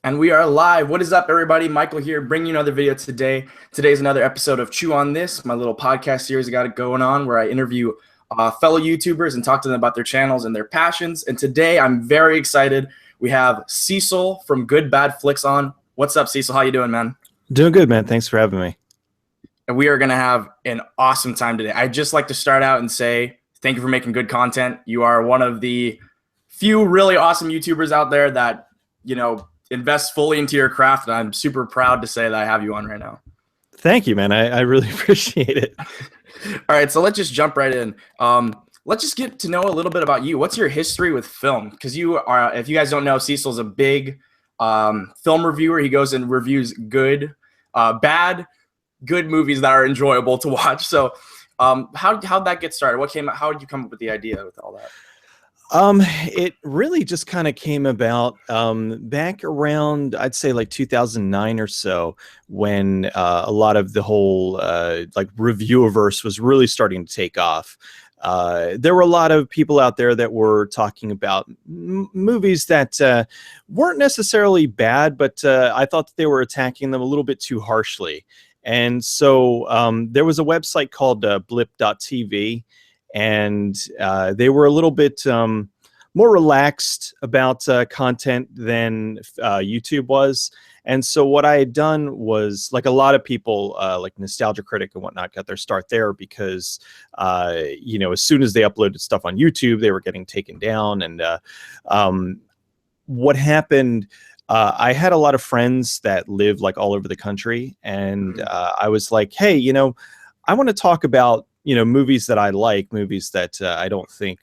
And we are live. What is up, everybody? Michael here, bringing you another video today. Today's another episode of Chu On This, my little podcast series I got it going on where I interview fellow YouTubers and talk to them about their channels and their passions. And today I'm very excited. We have Cecil from GoodBadFlicks on. What's up, Cecil? How you doing, man? Doing good, man. Thanks for having me. And we are going to have an awesome time today. I'd just like to start out and say thank you for making good content. You are one of the few really awesome YouTubers out there that, invest fully into your craft, and I'm super proud to say that I have you on right now. Thank you, man. I really appreciate it. All right, so let's just jump right in. Let's just get to know a little bit about you. What's your history with film? Because you are, if you guys don't know, Cecil's a big film reviewer. He goes and reviews good, bad, good movies that are enjoyable to watch. So how'd that get started? How did you come up with the idea with all that? It really just kind of came about back around, I'd say like 2009 or so, when a lot of the whole like reviewiverse was really starting to take off. There were a lot of people out there that were talking about movies that weren't necessarily bad, but I thought that they were attacking them a little bit too harshly. And so there was a website called blip.tv. And they were a little bit more relaxed about content than YouTube was. And so what I had done was, like a lot of people, like Nostalgia Critic and whatnot, got their start there because, as soon as they uploaded stuff on YouTube, they were getting taken down. And what happened, I had a lot of friends that live like all over the country. And I was like, hey, I want to talk about movies that I like, movies that I don't think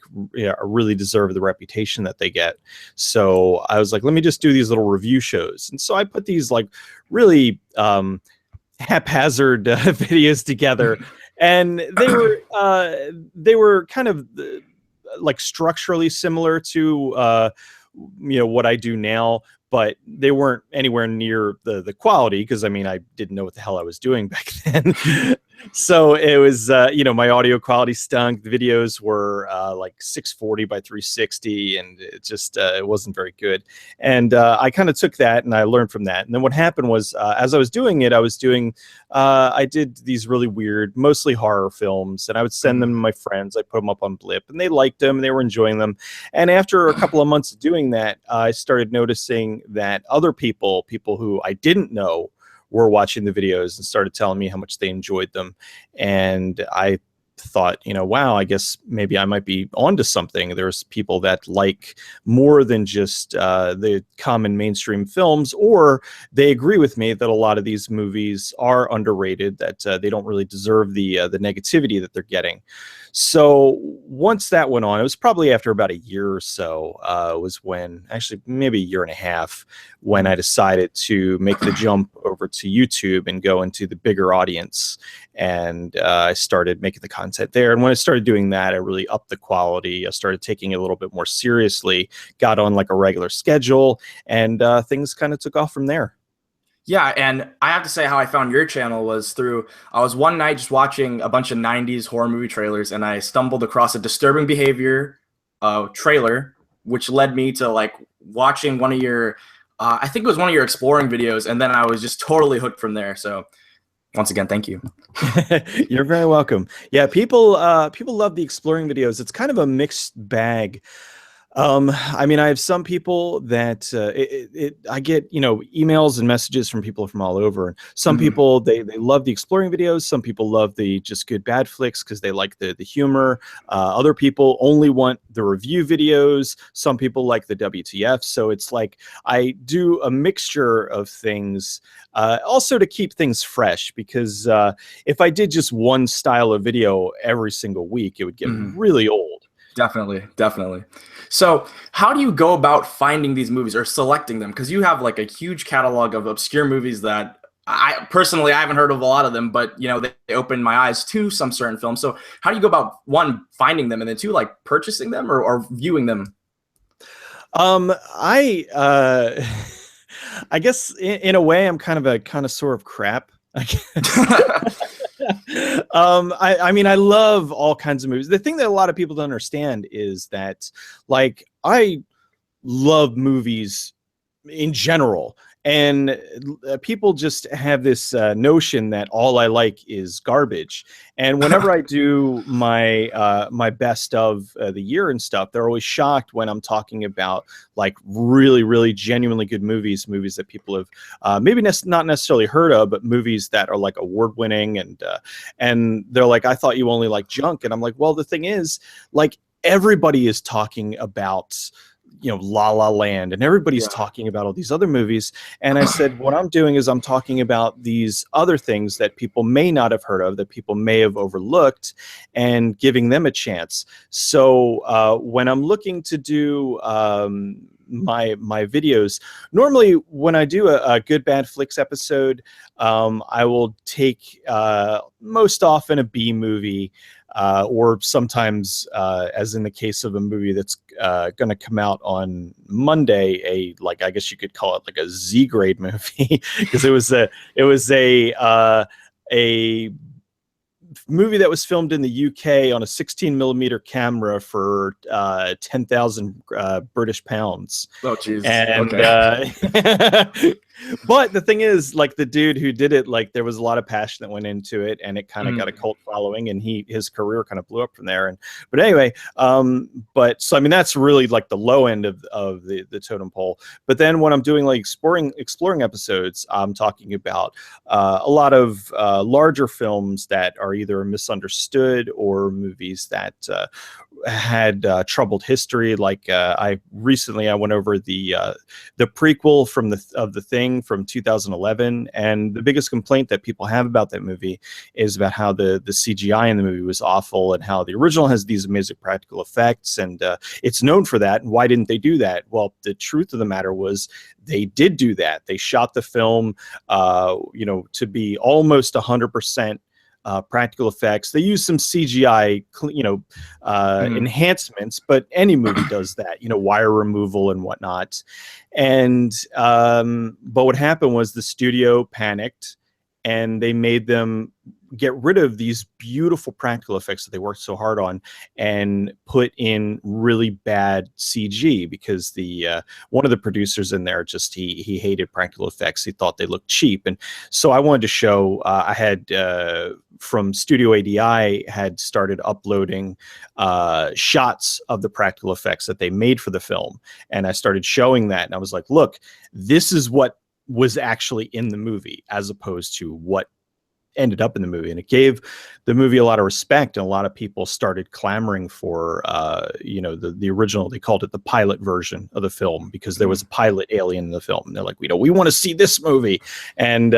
really deserve the reputation that they get. So I was like, let me just do these little review shows. And so I put these like really haphazard videos together, and they were kind of like structurally similar to what I do now, but they weren't anywhere near the quality, because I didn't know what the hell I was doing back then. So it was, my audio quality stunk. The videos were like 640 by 360, and it just it wasn't very good. And I kind of took that and I learned from that. And then what happened was, as I was doing it, I did these really weird, mostly horror films, and I would send them to my friends. I put them up on Blip, and they liked them. They were enjoying them. And after a couple of months of doing that, I started noticing that other people who I didn't know, were watching the videos and started telling me how much they enjoyed them. And I thought, wow, I guess maybe I might be onto something. There's people that like more than just the common mainstream films, or they agree with me that a lot of these movies are underrated, that they don't really deserve the negativity that they're getting. So once that went on, it was probably after about a year or so, was when, actually maybe a year and a half, when I decided to make the jump over to YouTube and go into the bigger audience. And I started making the content there. And when I started doing that, I really upped the quality. I started taking it a little bit more seriously, got on like a regular schedule, and things kind of took off from there. Yeah, and I have to say how I found your channel was through, I was one night just watching a bunch of 90s horror movie trailers, and I stumbled across a disturbing behavior trailer, which led me to like watching one of your, I think it was one of your exploring videos, and then I was just totally hooked from there. So once again, thank you. You're very welcome. Yeah, people love the exploring videos. It's kind of a mixed bag. I have some people that I get, emails and messages from people from all over. Some people, they love the exploring videos. Some people love the just good bad flicks because they like the humor. Other people only want the review videos. Some people like the WTF. So it's like I do a mixture of things, also to keep things fresh, because if I did just one style of video every single week, it would get really old. Definitely. So how do you go about finding these movies or selecting them? Because you have like a huge catalog of obscure movies that I personally, I haven't heard of a lot of them, but they opened my eyes to some certain films. So how do you go about, one, finding them, and then two, like purchasing them or viewing them? I guess in a way I'm kind of a connoisseur of crap, I guess. I love all kinds of movies. The thing that a lot of people don't understand is that, like, I love movies in general, And people just have this notion that all I like is garbage. And whenever I do my best of the year and stuff, they're always shocked when I'm talking about like really, really genuinely good movies that people have maybe not necessarily heard of, but movies that are like award winning. And they're like, I thought you only like junk. And I'm like, well, the thing is, like, everybody is talking about, you know, La La Land, and everybody's talking about all these other movies. And I said, what I'm doing is I'm talking about these other things that people may not have heard of, that people may have overlooked, and giving them a chance. So when I'm looking to do my videos, normally when I do a Good Bad Flicks episode, I will take most often a B movie, or sometimes, as in the case of a movie that's going to come out on Monday, like, I guess you could call it like a Z grade movie, because it was a movie that was filmed in the UK on a 16mm camera for 10,000 British pounds. Oh, jeez. And okay. but the thing is, like, the dude who did it, like, there was a lot of passion that went into it, and it kind of got a cult following, and his career kind of blew up from there. But anyway, but so I mean, that's really like the low end of the totem pole. But then when I'm doing like exploring episodes, I'm talking about a lot of larger films that are either misunderstood or movies that had troubled history. Like I went over the prequel from the Thing from 2011, and the biggest complaint that people have about that movie is about how the CGI in the movie was awful, and how the original has these amazing practical effects, and it's known for that. And why didn't they do that? Well, the truth of the matter was they did do that. They shot the film, to be almost 100%. Practical effects. They use some CGI, enhancements, but any movie does that, wire removal and whatnot. And but what happened was the studio panicked, and they made them get rid of these beautiful practical effects that they worked so hard on, and put in really bad CG, because the one of the producers in there just he hated practical effects. He thought they looked cheap. And so I wanted to show, I had from Studio ADI had started uploading shots of the practical effects that they made for the film, and I started showing that, and I was like, look, this is what was actually in the movie as opposed to what ended up in the movie. And it gave the movie a lot of respect, and a lot of people started clamoring for the original. They called it the pilot version of the film, because there was a pilot alien in the film, and they're like, we want to see this movie. And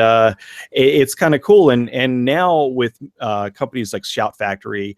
it's kind of cool. And now with companies like Shout Factory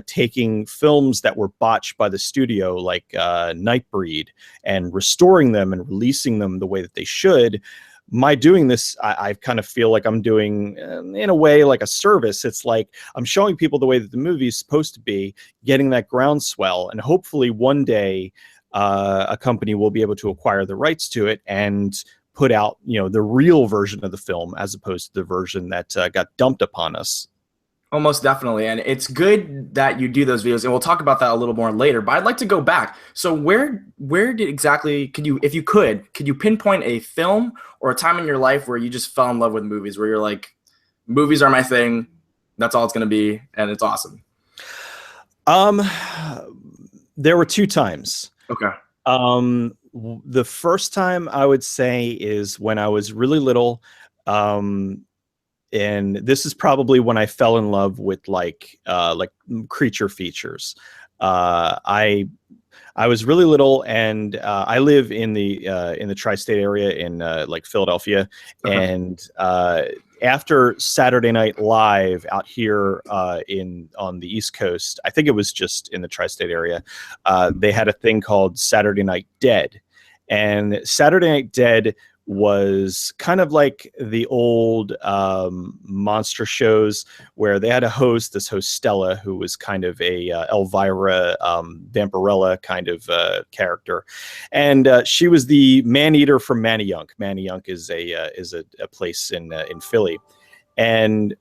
taking films that were botched by the studio, like Nightbreed, and restoring them and releasing them the way that they should, my doing this, I kind of feel like I'm doing, in a way, like a service. It's like I'm showing people the way that the movie is supposed to be, getting that groundswell, and hopefully one day a company will be able to acquire the rights to it and put out, the real version of the film, as opposed to the version that got dumped upon us. Almost definitely. And it's good that you do those videos, and we'll talk about that a little more later. But I'd like to go back. So where did exactly, could you pinpoint a film or a time in your life where you just fell in love with movies, where you're like, movies are my thing, that's all it's going to be, and it's awesome? There were two times. Okay. The first time I would say is when I was really little. And this is probably when I fell in love with like creature features. I was really little, and I live in the tri-state area in like Philadelphia. Okay. And after Saturday Night Live out here on the East Coast, I think it was just in the tri-state area, they had a thing called Saturday Night Dead. And Saturday Night Dead was kind of like the old monster shows, where they had a host, this host Stella, who was kind of a Elvira Vampirella kind of character, and she was the man-eater from Manayunk. Manayunk is a place in Philly, and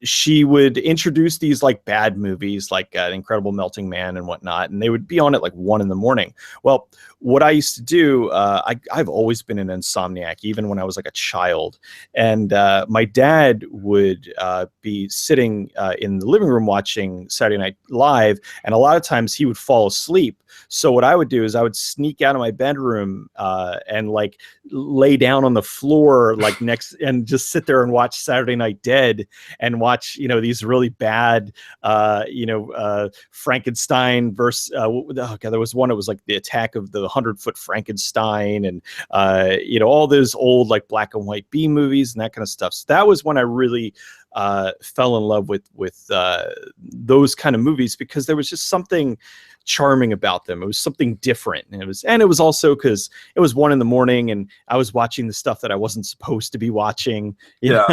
she would introduce these like bad movies like Incredible Melting Man and whatnot, and they would be on at like 1 a.m. Well, what I used to do, I've always been an insomniac, even when I was like a child. And my dad would be sitting in the living room watching Saturday Night Live, and a lot of times he would fall asleep. So what I would do is I would sneak out of my bedroom and like lay down on the floor like next and just sit there and watch Saturday Night Dead and watch, you know, these really bad, Frankenstein versus, oh God, there was one, it was like the Attack of the 100-Foot Frankenstein, and, all those old like black and white B movies and that kind of stuff. So that was when I really fell in love with those kind of movies, because there was just something charming about them. It was something different, and it was also because it was 1 a.m. and I was watching the stuff that I wasn't supposed to be watching. Yeah,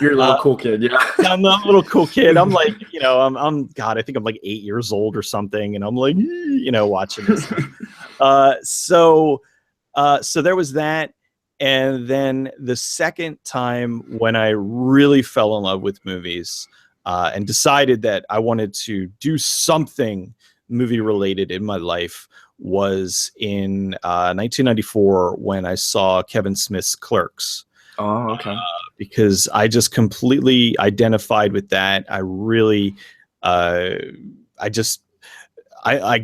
you're a little cool kid. Yeah, I'm a little cool kid. I'm like, I'm God, I think I'm like 8 years old or something, and I'm like, watching this. So there was that. And then the second time when I really fell in love with movies and decided that I wanted to do something movie related in my life was in 1994 when I saw Kevin Smith's Clerks. Oh, okay. Because I just completely identified with that. I really, I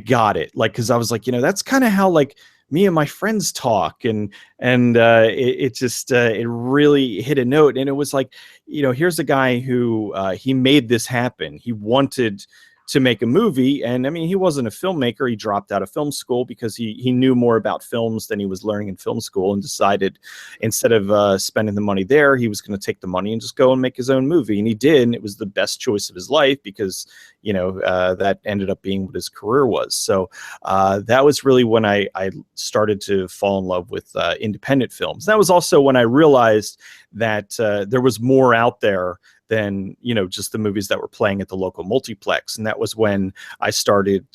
got it. Like, cause I was like, that's kind of how like me and my friends talk, and it really hit a note. And it was like, here's a guy who he made this happen. He wanted to make a movie, and I mean, he wasn't a filmmaker. He dropped out of film school because he knew more about films than he was learning in film school, and decided instead of spending the money there, he was going to take the money and just go and make his own movie. And he did, and it was the best choice of his life, because that ended up being what his career was. So that was really when I started to fall in love with independent films. That was also when I realized that there was more out there than just the movies that were playing at the local multiplex. And that was when I started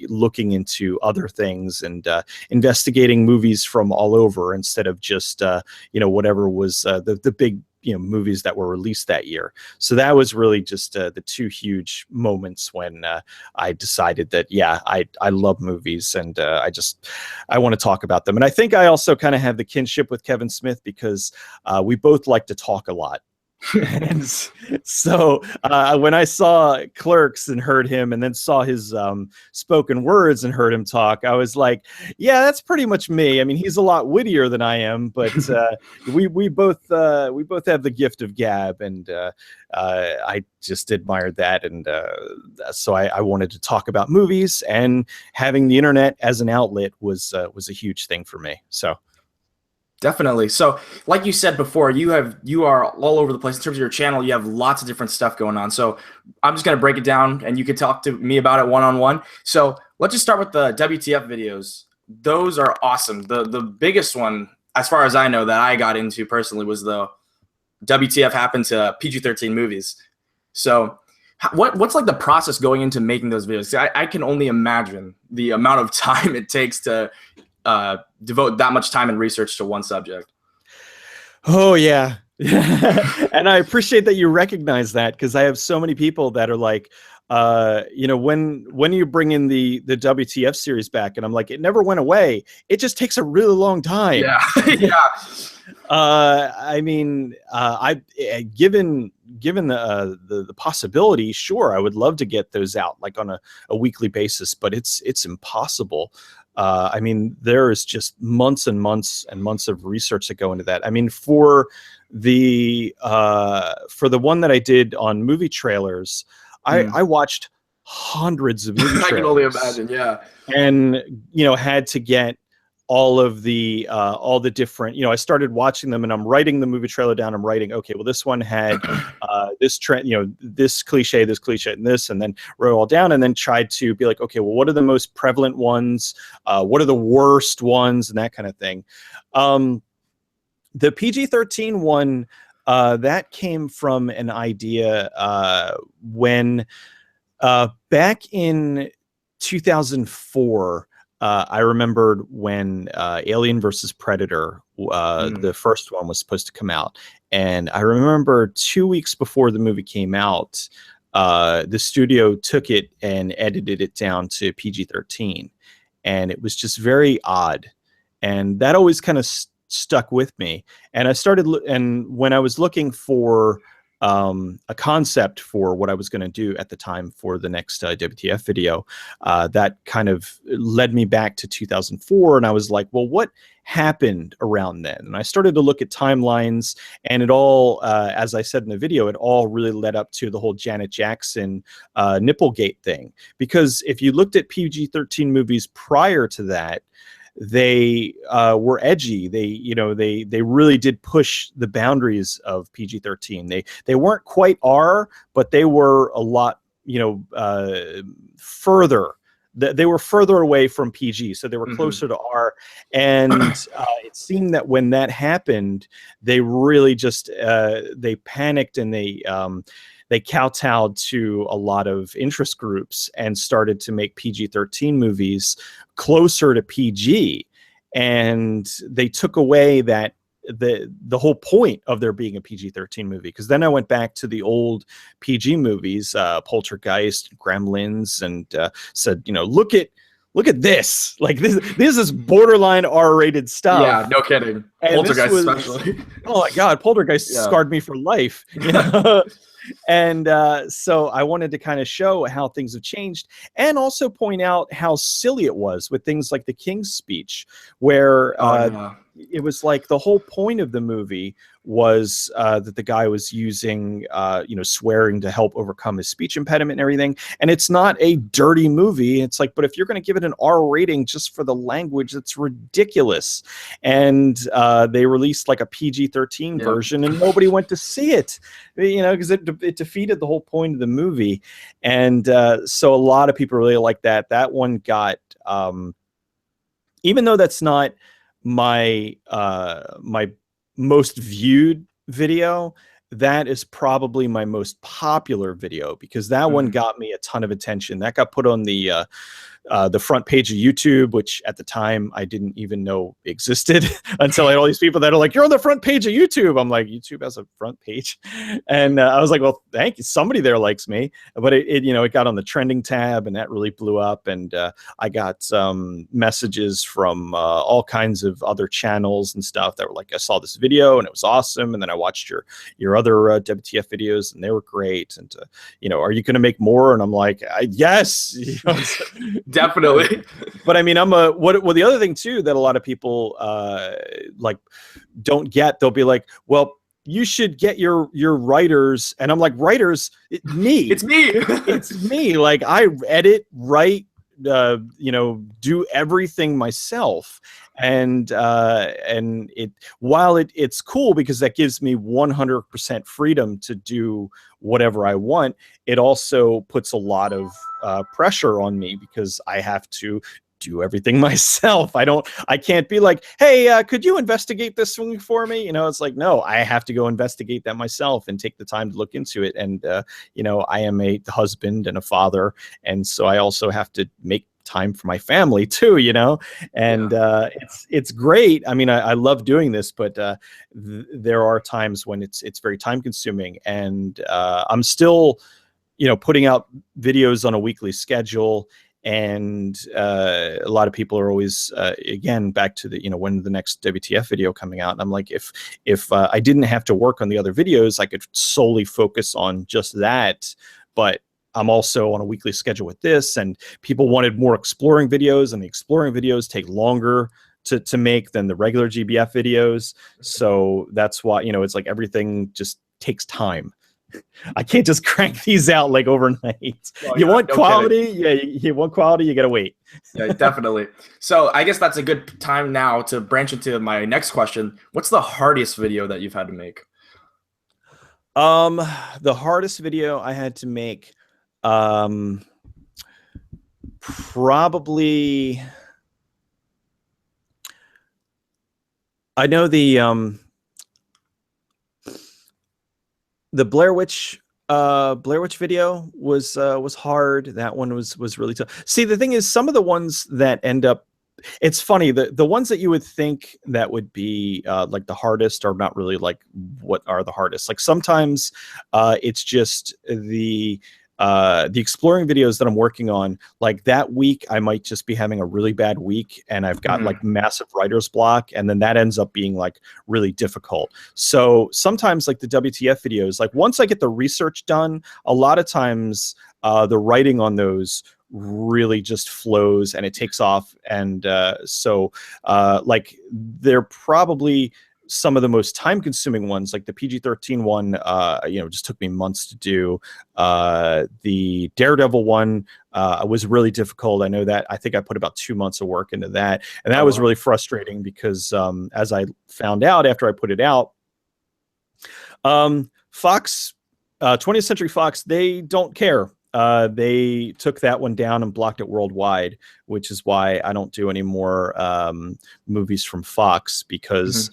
looking into other things and investigating movies from all over, instead of just whatever was the big movies that were released that year. So that was really just the two huge moments when I decided that I love movies, and I want to talk about them. And I think I also kind of have the kinship with Kevin Smith, because we both like to talk a lot. And so when I saw Clerks and heard him, and then saw his spoken words and heard him talk, I was like, yeah, that's pretty much me. I mean, he's a lot wittier than I am, but we both have the gift of gab, and I just admired that. And so I wanted to talk about movies, and having the internet as an outlet was a huge thing for me. So. Definitely. So like you said before, you are all over the place in terms of your channel. You have lots of different stuff going on. So I'm just going to break it down, and you can talk to me about it one-on-one. So let's just start with the WTF videos. Those are awesome. The biggest one, as far as I know, that I got into personally was the WTF happened to PG-13 movies. So what's like the process going into making those videos? I can only imagine the amount of time it takes to devote that much time and research to one subject. Oh yeah. And I appreciate that you recognize that, because I have so many people that are like, when you bring in the WTF series back, and I'm like, it never went away. It just takes a really long time. Yeah. Yeah. I mean, given the possibility, sure, I would love to get those out like on a weekly basis, but it's impossible. I mean, there is just months and months and months of research that go into that. I mean, for the one that I did on movie trailers, I watched hundreds of movie trailers. I can only imagine, yeah. And had to get all the different, I started watching them, and I'm writing the movie trailer down. I'm writing, okay, well, this one had this trend, this cliche, and this, and then wrote it all down, and then tried to be like, okay, well, what are the most prevalent ones? What are the worst ones, and that kind of thing. The PG-13 one, that came from an idea when back in 2004, I remembered when Alien versus Predator, the first one, was supposed to come out. And I remember 2 weeks before the movie came out, the studio took it and edited it down to PG-13. And it was just very odd. And that always kind of stuck with me. And I started, and when I was looking for a concept for what I was going to do at the time for the next WTF video, that kind of led me back to 2004. And I was like, well, what happened around then? And I started to look at timelines, and it all, as I said in the video, it all really led up to the whole Janet Jackson Nipplegate thing. Because if you looked at PG-13 movies prior to that, they were edgy. They really did push the boundaries of PG-13. They weren't quite R, but they were a lot, further. They were further away from PG, so they were closer to R. And it seemed that when that happened, they really just they panicked, and they kowtowed to a lot of interest groups and started to make PG-13 movies closer to PG. And they took away that the whole point of there being a PG-13 movie. Because then I went back to the old PG movies, Poltergeist, Gremlins, and said, look at this. Like this is borderline R-rated stuff. Yeah, no kidding. And Poltergeist especially. Oh my God, Poltergeist scarred me for life. And so I wanted to kind of show how things have changed, and also point out how silly it was with things like the King's Speech, where it was like the whole point of the movie was that the guy was using, swearing to help overcome his speech impediment and everything. And it's not a dirty movie. It's like, but if you're going to give it an R rating just for the language, that's ridiculous. And they released like a PG-13 version, and nobody went to see it, because it defeated the whole point of the movie. And so a lot of people really like that. That one got, even though that's not my my most viewed video, that is probably my most popular video, because that one got me a ton of attention. That got put on the front page of YouTube, which at the time I didn't even know existed until I had all these people that are like, you're on the front page of YouTube. I'm like, YouTube has a front page. And I was like, well, thank you. Somebody there likes me. But it got on the trending tab, and that really blew up. And I got some messages from all kinds of other channels and stuff that were like, I saw this video and it was awesome. And then I watched your other WTF videos, and they were great. And, are you going to make more? And I'm like, yes. Definitely. But I mean, well, the other thing too that a lot of people like don't get, they'll be like, well, you should get your writers. And I'm like, writers, me. It's me. It's me. Like, I edit, write, do everything myself. And while it's cool because that gives me 100% freedom to do whatever I want, it also puts a lot of pressure on me, because I have to do everything myself. I can't be like, hey, could you investigate this thing for me? It's like, no, I have to go investigate that myself and take the time to look into it. And, I am a husband and a father. And so I also have to make time for my family too, and it's great. I mean, I love doing this, but there are times when it's very time consuming, and I'm still, putting out videos on a weekly schedule. And a lot of people are always, again, back to the, when the next WTF video coming out. And I'm like, if I didn't have to work on the other videos, I could solely focus on just that. But I'm also on a weekly schedule with this, and people wanted more exploring videos, and the exploring videos take longer to make than the regular GBF videos. So that's why, it's like everything just takes time. I can't just crank these out like overnight. Well, you want quality? Yeah, you want quality, you gotta wait. Yeah, definitely. So I guess that's a good time now to branch into my next question. What's the hardest video that you've had to make? The hardest video I had to make, probably, I know the Blair Witch video was hard. That one was really tough. See, the thing is, some of the ones that end up it's funny, the ones that you would think that would be like the hardest are not really like what are the hardest. Like sometimes it's just the exploring videos that I'm working on. Like that week I might just be having a really bad week and I've got like massive writer's block, and then that ends up being like really difficult. So sometimes like the WTF videos, like once I get the research done, a lot of times the writing on those really just flows and it takes off. And so like they're probably some of the most time-consuming ones. Like the PG-13 one, you know, just took me months to do. The Daredevil one was really difficult. I know that. I think I put about 2 months of work into that, and that was really frustrating because as I found out after I put it out, Fox, 20th Century Fox, they don't care. They took that one down and blocked it worldwide, which is why I don't do any more movies from Fox, because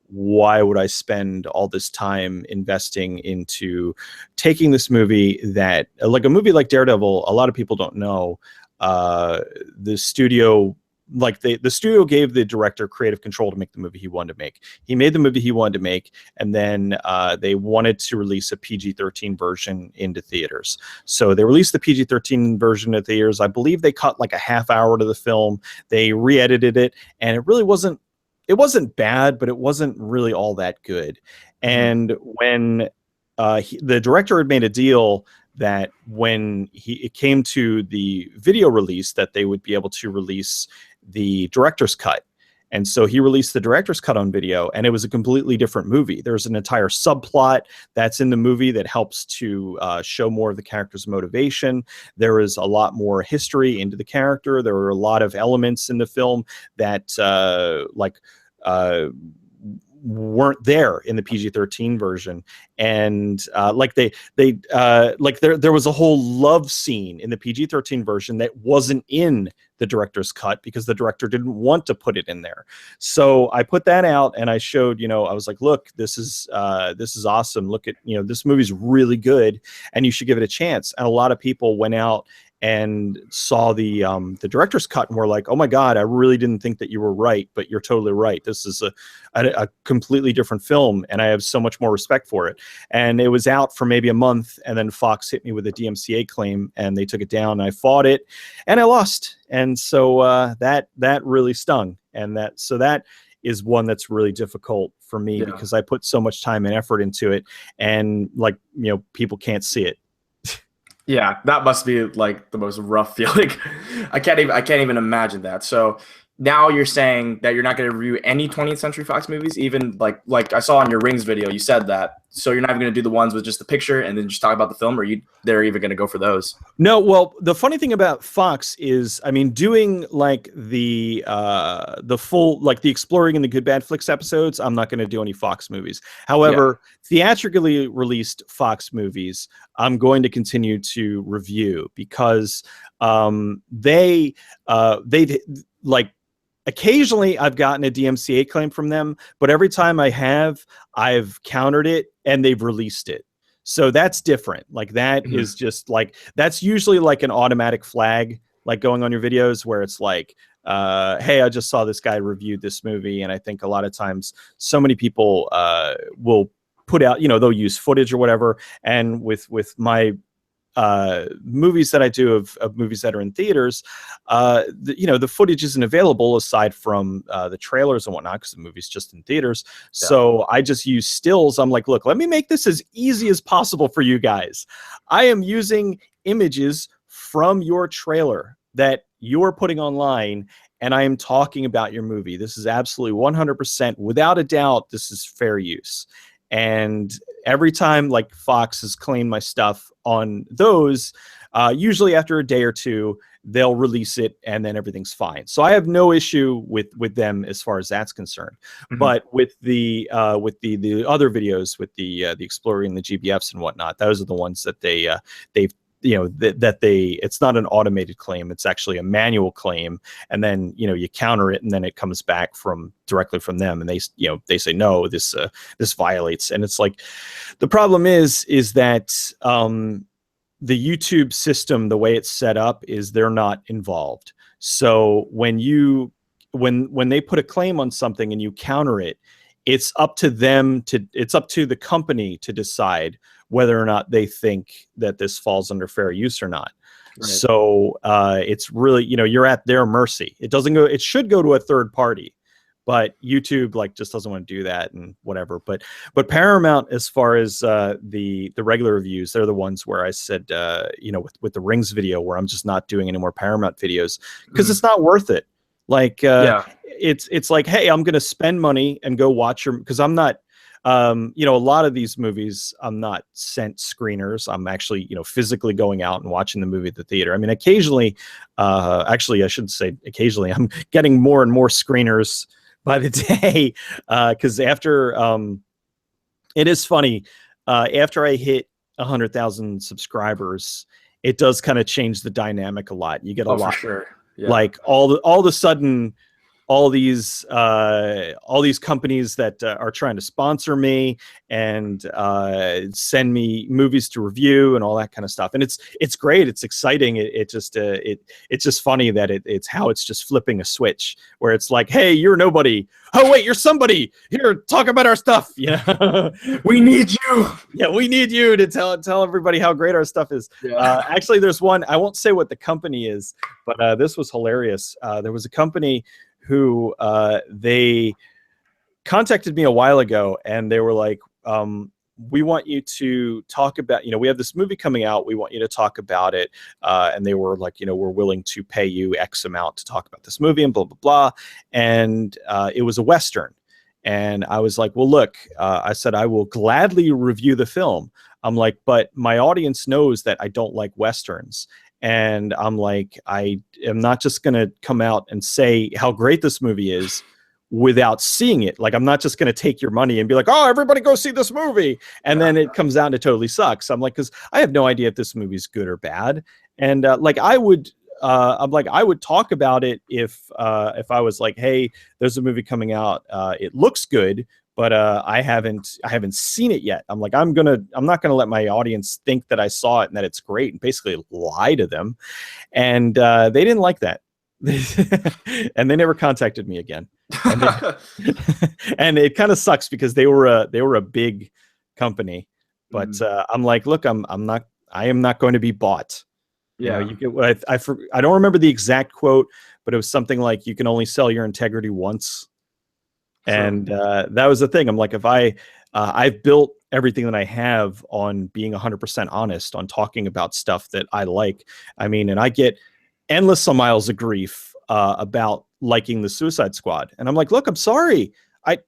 why would I spend all this time investing into taking this movie that, like a movie like Daredevil, a lot of people don't know, the studio, like the studio gave the director creative control to make the movie he wanted to make. He made the movie he wanted to make, and then they wanted to release a PG-13 version into theaters. So they released the PG-13 version of theaters. I believe they cut like a half hour to the film. They re-edited it, and it really wasn't, it wasn't bad, but it wasn't really all that good. And when the director had made a deal that when it came to the video release, that they would be able to release the director's cut. And so he released the director's cut on video, and it was a completely different movie. There's an entire subplot that's in the movie that helps to show more of the character's motivation. There is a lot more history into the character. There were a lot of elements in the film that weren't there in the PG-13 version. And like there was a whole love scene in the PG-13 version that wasn't in the director's cut because the director didn't want to put it in there. So I put that out and I showed, you know, I was like, look, this is awesome. Look at, you know, this movie's really good and you should give it a chance. And a lot of people went out and saw the director's cut and were like, oh my God, I really didn't think that you were right, but you're totally right. This is a completely different film, and I have so much more respect for it. And it was out for maybe a month, and then Fox hit me with a DMCA claim, and they took it down, and I fought it, and I lost. And so that really stung. And that is one that's really difficult for me because I put so much time and effort into it, and like, you know, people can't see it. Yeah, that must be like the most rough feeling. I can't even imagine that. So now you're saying that you're not going to review any 20th Century Fox movies, even like I saw on your Rings video, you said that. So you're not even going to do the ones with just the picture and then just talk about the film, or they're even going to go for those? No, well, the funny thing about Fox is, I mean, doing like the full, like the Exploring and the Good Bad Flicks episodes, I'm not going to do any Fox movies. However, theatrically released Fox movies, I'm going to continue to review because they like, occasionally I've gotten a DMCA claim from them, but every time I have, I've countered it and they've released it. So that's different. Like that is just like, that's usually like an automatic flag, like going on your videos where it's like, hey, I just saw this guy reviewed this movie. And I think a lot of times so many people will put out, you know, they'll use footage or whatever. And with my movies that I do of movies that are in theaters, you know, the footage isn't available aside from the trailers and whatnot because the movie's just in theaters. So I just use stills. I'm like, look, let me make this as easy as possible for you guys. I am using images from your trailer that you're putting online, and I am talking about your movie. This is absolutely 100%, without a doubt, this is fair use. And every time like Fox has claimed my stuff on those, usually after a day or two, they'll release it and then everything's fine. So I have no issue with them as far as that's concerned. But with the other videos, with the Exploring, the GBFs and whatnot, those are the ones that they've, you know, it's not an automated claim, it's actually a manual claim, and then, you know, you counter it and then it comes back directly from them, and they say no, this violates. And it's like, the problem is that the YouTube system, the way it's set up, is they're not involved. So when you when they put a claim on something and you counter it, it's up to the company to decide whether or not they think that this falls under fair use or not. Right. So it's really, you're at their mercy. It should go to a third party, but YouTube just doesn't want to do that and whatever. But Paramount, as far as the regular reviews, they're the ones where I said, with the Rings video, where I'm just not doing any more Paramount videos because it's not worth it. It's like, hey, I'm going to spend money and go watch because I'm not, a lot of these movies, I'm not sent screeners. I'm actually, physically going out and watching the movie at the theater. I mean, occasionally, actually, I should say occasionally, I'm getting more and more screeners by the day. Because after, it is funny, after I hit 100,000 subscribers, it does kind of change the dynamic a lot. You get a lot. For sure. Yeah. Like all of a sudden, all these companies that are trying to sponsor me and send me movies to review and all that kind of stuff, and it's great. It's exciting. It's just funny that it's how it's just flipping a switch where it's like, hey, you're nobody. Oh wait, you're somebody. Here, talk about our stuff. We need you. Yeah, we need you to tell everybody how great our stuff is. Yeah. Actually, there's one. I won't say what the company is, but this was hilarious. There was a company who they contacted me a while ago, and they were like, we want you to talk about, we have this movie coming out. We want you to talk about it. And they were like, we're willing to pay you X amount to talk about this movie and blah, blah, blah. And it was a Western. And I was like, well, look, I said, I will gladly review the film. I'm like, but my audience knows that I don't like Westerns. And I'm like, I am not just going to come out and say how great this movie is without seeing it. Like, I'm not just going to take your money and be like, oh, everybody go see this movie. And then it comes out and it totally sucks. I'm like, because I have no idea if this movie's good or bad. And I would talk about it if I was like, hey, there's a movie coming out. It looks good, but I haven't seen it yet. I'm like, I'm not gonna let my audience think that I saw it and that it's great and basically lie to them. And they didn't like that. And they never contacted me again. And it kind of sucks because they were a big company. But I'm like, look, I am not going to be bought. Yeah. You get I don't remember the exact quote, but it was something like, you can only sell your integrity once. Sure. And that was the thing. I'm like, if I've built everything that I have on being 100% honest, on talking about stuff that I like. I mean, and I get endless miles of grief about liking the Suicide Squad. And I'm like, look, I'm sorry. I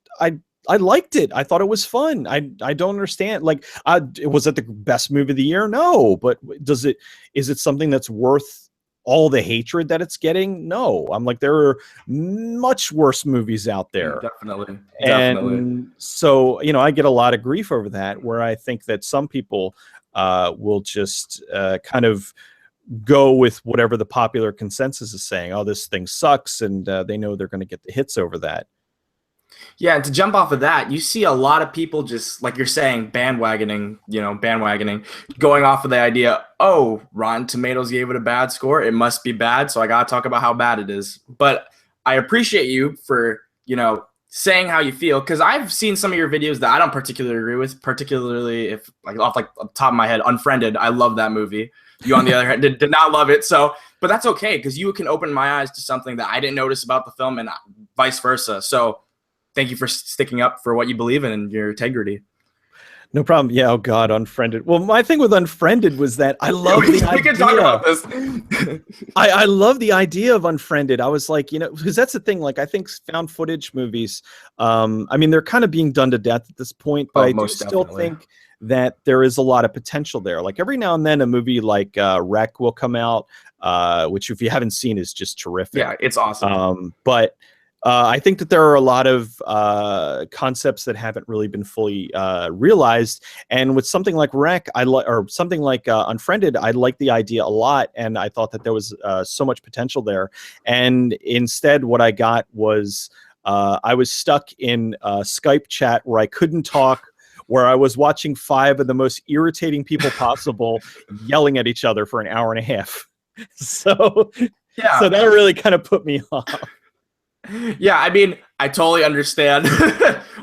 liked it. I thought it was fun. I don't understand. Like, was it the best movie of the year? No, but is it something that's worth all the hatred that it's getting? No. I'm like, there are much worse movies out there. Definitely. And so, I get a lot of grief over that, where I think that some people will just kind of go with whatever the popular consensus is saying. Oh, this thing sucks. And they know they're going to get the hits over that. Yeah, and to jump off of that, you see a lot of people just, like you're saying, bandwagoning, going off of the idea, oh, Rotten Tomatoes gave it a bad score, it must be bad, so I gotta talk about how bad it is. But I appreciate you for, saying how you feel, because I've seen some of your videos that I don't particularly agree with, particularly if, off the top of my head, Unfriended, I love that movie. You, on the other hand, did not love it. So, but that's okay, because you can open my eyes to something that I didn't notice about the film, and vice versa. So thank you for sticking up for what you believe in and your integrity. No problem. Yeah. Oh God, Unfriended. Well, my thing with Unfriended was that I love the idea. We can talk about this. I love the idea of Unfriended. I was like, because that's the thing. Like, I think found footage movies, I mean, they're kind of being done to death at this point, but I do still think that there is a lot of potential there. Like, every now and then a movie like Wreck will come out, which, if you haven't seen, is just terrific. Yeah, it's awesome. But I think that there are a lot of concepts that haven't really been fully realized. And with something like Wreck, or something like Unfriended, I like the idea a lot, and I thought that there was so much potential there. And instead, what I got was I was stuck in a Skype chat where I couldn't talk, where I was watching 5 of the most irritating people possible yelling at each other for an hour and a half. So that really kind of put me off. Yeah, I mean, I totally understand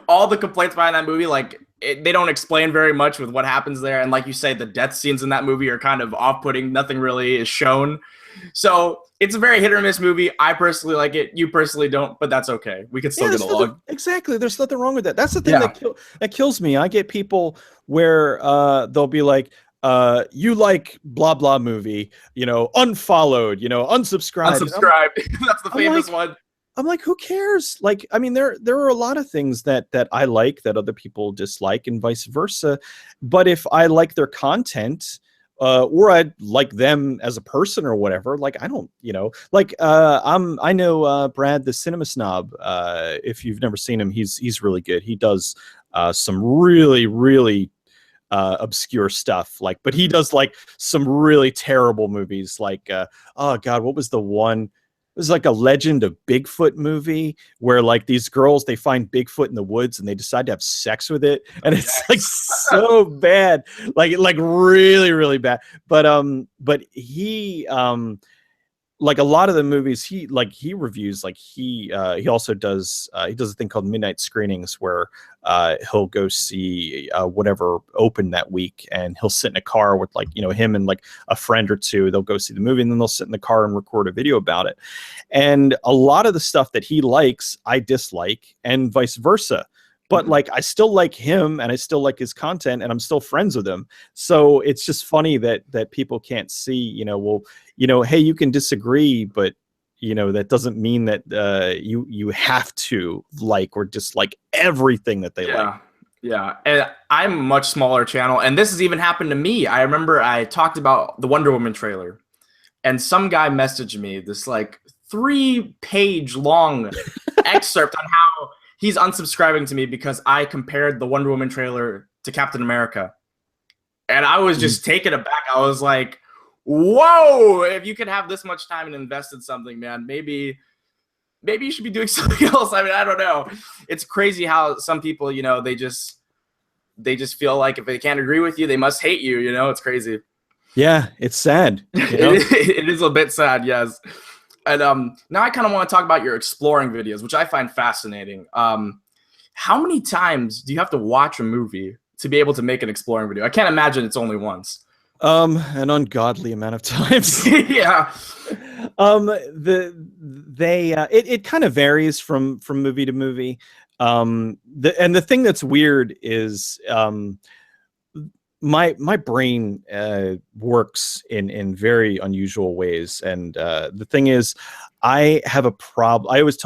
all the complaints behind that movie. Like, they don't explain very much with what happens there, and like you say, the death scenes in that movie are kind of off-putting. Nothing really is shown, so it's a very hit or miss movie. I personally like it. You personally don't, but that's okay. We can still get along. Exactly. There's nothing wrong with that. That's the thing Yeah, that kills me. I get people where they'll be like, you like blah blah movie, unfollowed, unsubscribed. unsubscribe. That's the I'm famous like, one. I'm like, who cares? Like, I mean, there are a lot of things that I like that other people dislike, and vice versa. But if I like their content, or I like them as a person or whatever, like I don't, like I know Brad the Cinema Snob. If you've never seen him, he's really good. He does some really really obscure stuff, like, but he does like some really terrible movies, like oh god, what was the one? It was like a Legend of Bigfoot movie where like these girls, they find Bigfoot in the woods and they decide to have sex with it, and it's like so bad, like really really bad. But he like a lot of the movies he reviews, like he also does he does a thing called midnight screenings where he'll go see whatever opened that week, and he'll sit in a car with like him and like a friend or two. They'll go see the movie and then they'll sit in the car and record a video about it. And a lot of the stuff that he likes I dislike, and vice versa. But like I still like him and I still like his content and I'm still friends with him. So it's just funny that people can't see, well, hey, you can disagree, but that doesn't mean that you have to like or dislike everything that they like. Yeah, and I'm a much smaller channel, and this has even happened to me. I remember I talked about the Wonder Woman trailer, and some guy messaged me this like 3-page long excerpt on how he's unsubscribing to me because I compared the Wonder Woman trailer to Captain America. And I was just taken aback. I was like, whoa, if you could have this much time and invest in something, man, maybe you should be doing something else. I mean, I don't know. It's crazy how some people, they just feel like if they can't agree with you, they must hate you. It's crazy. Yeah, it's sad. It is a bit sad, yes. And now I kind of want to talk about your exploring videos, which I find fascinating. How many times do you have to watch a movie to be able to make an exploring video? I can't imagine it's only once. An ungodly amount of times. Yeah. It kind of varies from movie to movie. The thing that's weird is my brain works in very unusual ways, and the thing is, I have a problem. I always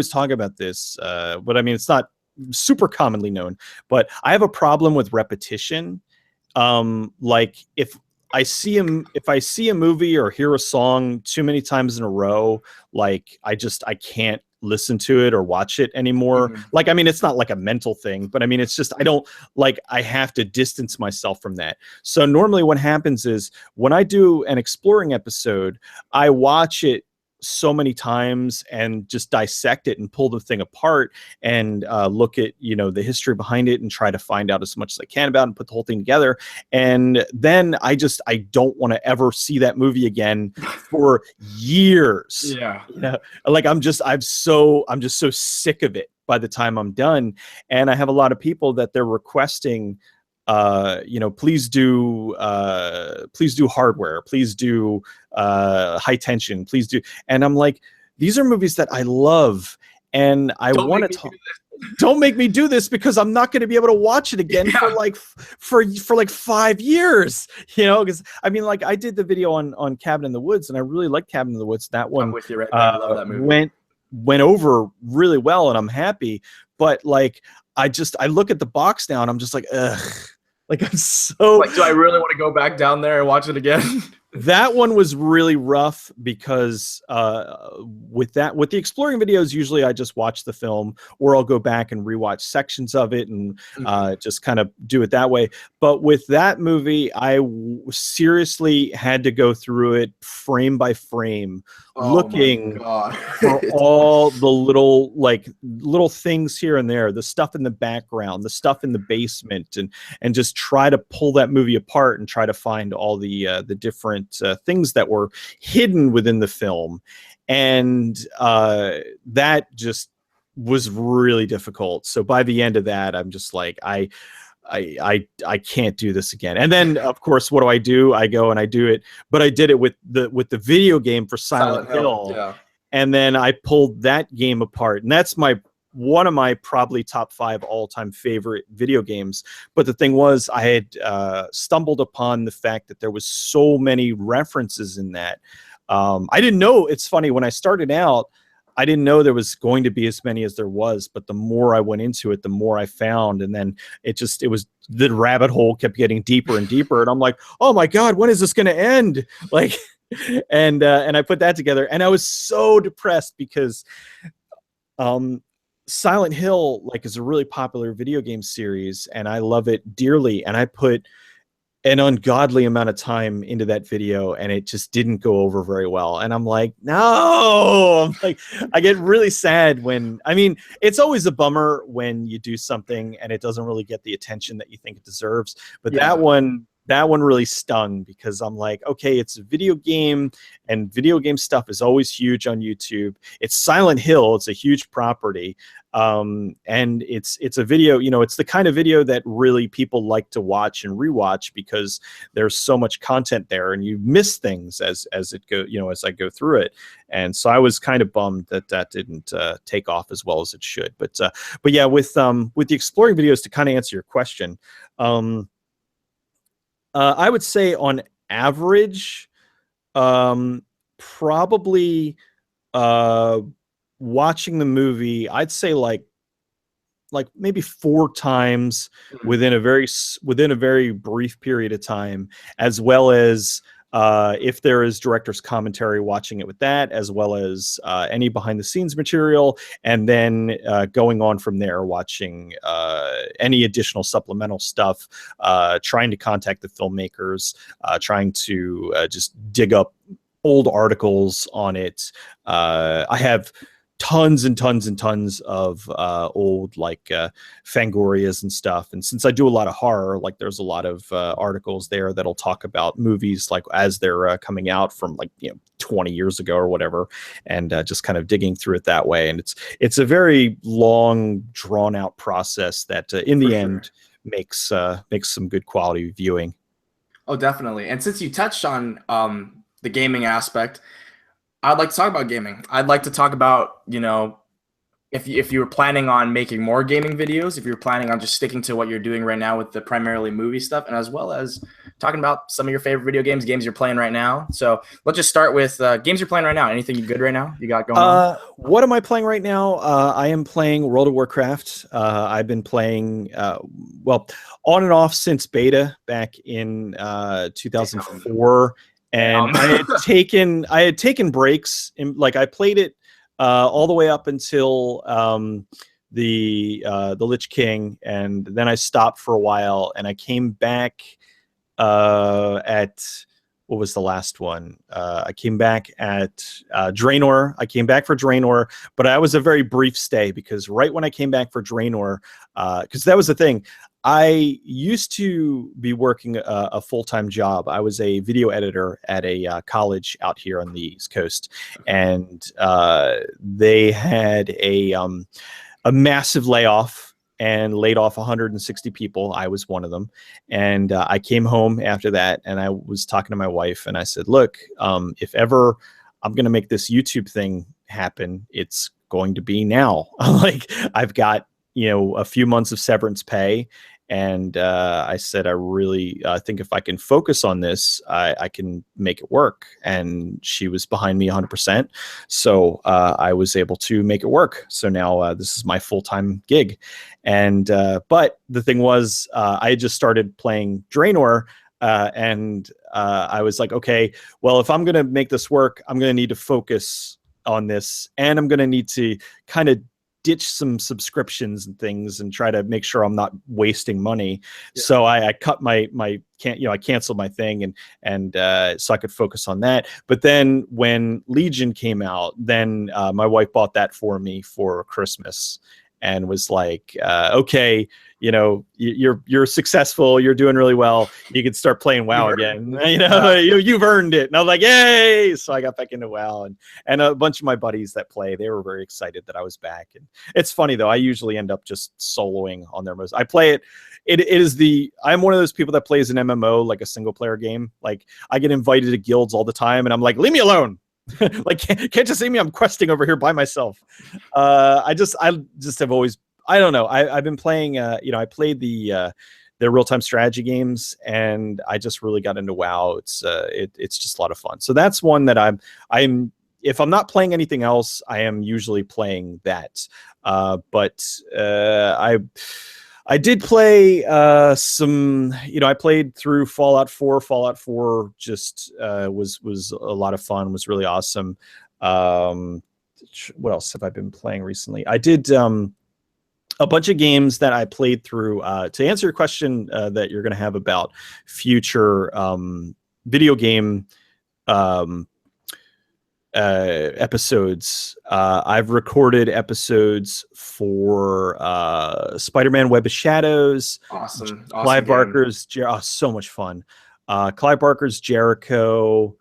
talk about this, but I mean it's not super commonly known, but I have a problem with repetition. Like if I see a movie or hear a song too many times in a row, like I can't listen to it or watch it anymore. Like, I mean, it's not like a mental thing, but I mean, it's just, I have to distance myself from that. So normally what happens is when I do an exploring episode, I watch it so many times and just dissect it and pull the thing apart and look at the history behind it and try to find out as much as I can about it and put the whole thing together. And then I don't want to ever see that movie again for years. Yeah. Like I'm just so sick of it by the time I'm done. And I have a lot of people that they're requesting please do hardware, please do high tension, please do. And I'm like, these are movies that I love and I want to talk. Don't make me do this because I'm not going to be able to watch it again for like 5 years, because I mean, like I did the video on Cabin in the Woods and I really like Cabin in the Woods. That one, I'm with you right now. I love that movie. Went over really well and I'm happy, but like I look at the box now and I'm just like, ugh. Like I'm so like, do I really want to go back down there and watch it again? That one was really rough because with the exploring videos, usually I just watch the film or I'll go back and rewatch sections of it and just kind of do it that way. But with that movie, I seriously had to go through it frame by frame, Oh my looking God. for all the little things here and there, the stuff in the background, the stuff in the basement, and just try to pull that movie apart and try to find all the different things that were hidden within the film. And that just was really difficult. So by the end of that, I'm just like, I can't do this again. And then of course, what do? I go and I do it, but I did it with the video game for Silent Silent Hill. Hill. Yeah. And then I pulled that game apart. And that's one of my probably top 5 all-time favorite video games. But the thing was, I had stumbled upon the fact that there was so many references in that. I didn't know. It's funny, when I started out, I didn't know there was going to be as many as there was, but the more I went into it, the more I found. And then it was the rabbit hole kept getting deeper and deeper. And I'm like, oh my God, when is this going to end? Like, and I put that together, and I was so depressed because Silent Hill is a really popular video game series, and I love it dearly. And I put an ungodly amount of time into that video, and it just didn't go over very well. And I'm like, no, I get really sad it's always a bummer when you do something and it doesn't really get the attention that you think it deserves. But Yeah. that one really stung, because I'm like, okay, it's a video game, and video game stuff is always huge on YouTube. It's Silent Hill. It's a huge property. And it's a video, it's the kind of video that really people like to watch and rewatch, because there's so much content there, and you miss things as it go, as I go through it. And so I was kind of bummed that didn't take off as well as it should. But yeah, with the exploring videos, to kind of answer your question, I would say on average, probably watching the movie, I'd say like maybe 4 times within a very brief period of time, as well as if there is director's commentary, watching it with that, as well as any behind the scenes material, and then going on from there, watching any additional supplemental stuff, trying to contact the filmmakers, trying to just dig up old articles on it. I have tons and tons and tons of old Fangorias and stuff. And since I do a lot of horror, there's a lot of articles there that'll talk about movies as they're coming out from 20 years ago or whatever, and just kind of digging through it that way. And it's a very long, drawn out process that in the end makes some good quality viewing. Oh, definitely. And since you touched on the gaming aspect, I'd like to talk about gaming. I'd like to talk about, if you were planning on making more gaming videos, if you're planning on just sticking to what you're doing right now with the primarily movie stuff, and as well as talking about some of your favorite video games you're playing right now. So let's just start with games you're playing right now. Anything good right now you got going on? What am I playing right now? I am playing World of Warcraft. I've been playing, on and off since beta back in 2004. And I had taken breaks I played it all the way up until the Lich King, and then I stopped for a while, and I came back at what was the last one? I came back at Draenor. I came back for Draenor, but I was a very brief stay, because right when I came back for Draenor, because that was the thing. I used to be working a full-time job. I was a video editor at a college out here on the East Coast, and they had a massive layoff and laid off 160 people. I was one of them. And I came home after that, and I was talking to my wife, and I said, look, if ever I'm going to make this YouTube thing happen, it's going to be now. I've got a few months of severance pay. And I said, I really think if I can focus on this, I can make it work. And she was behind me 100%. So I was able to make it work. So now this is my full-time gig. And but the thing was, I had just started playing Draenor. And I was like, okay, well, if I'm going to make this work, I'm going to need to focus on this. And I'm going to need to kind of ditch some subscriptions and things and try to make sure I'm not wasting money. Yeah. So I cut I canceled my thing and so I could focus on that. But then when Legion came out, then my wife bought that for me for Christmas and was like, okay, you know, you're successful, you're doing really well, you can start playing WoW again. You know, you've earned it. And I was like, yay! So I got back into WoW, and a bunch of my buddies that play, they were very excited that I was back. And it's funny though, I usually end up just soloing on their most. I play it. I'm one of those people that plays an MMO, like a single player game. Like I get invited to guilds all the time, and I'm like, leave me alone. Like can't you see me? I'm questing over here by myself. I just have always. I don't know. I've been playing. I played the real-time strategy games, and I just really got into WoW. It's just a lot of fun. So that's one that I'm. If I'm not playing anything else, I am usually playing that. But I did play some. I played through Fallout 4. Fallout 4 just was a lot of fun. Was really awesome. What else have I been playing recently? I did. A bunch of games that I played through. To answer your question that you're going to have about future video game episodes, I've recorded episodes for Spider-Man Web of Shadows. Awesome. Clive Barker's so much fun. Clive Barker's Jericho.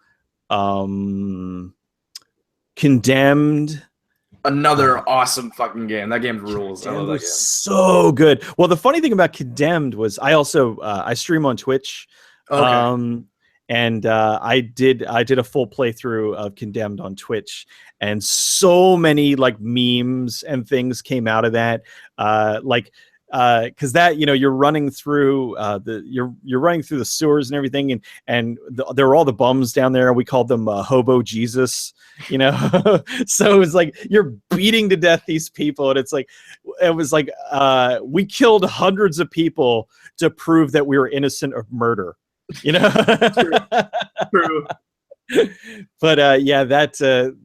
Condemned. Another awesome fucking game. That game rules. I love that game. So good. Well, the funny thing about Condemned was I also I stream on Twitch. Okay. And I did a full playthrough of Condemned on Twitch, and so many like memes and things came out of that. Because that, you're running through you're running through the sewers and everything, and there were all the bums down there. We called them Hobo Jesus, So it was like you're beating to death these people, and it was like we killed hundreds of people to prove that we were innocent of murder. True. But yeah, that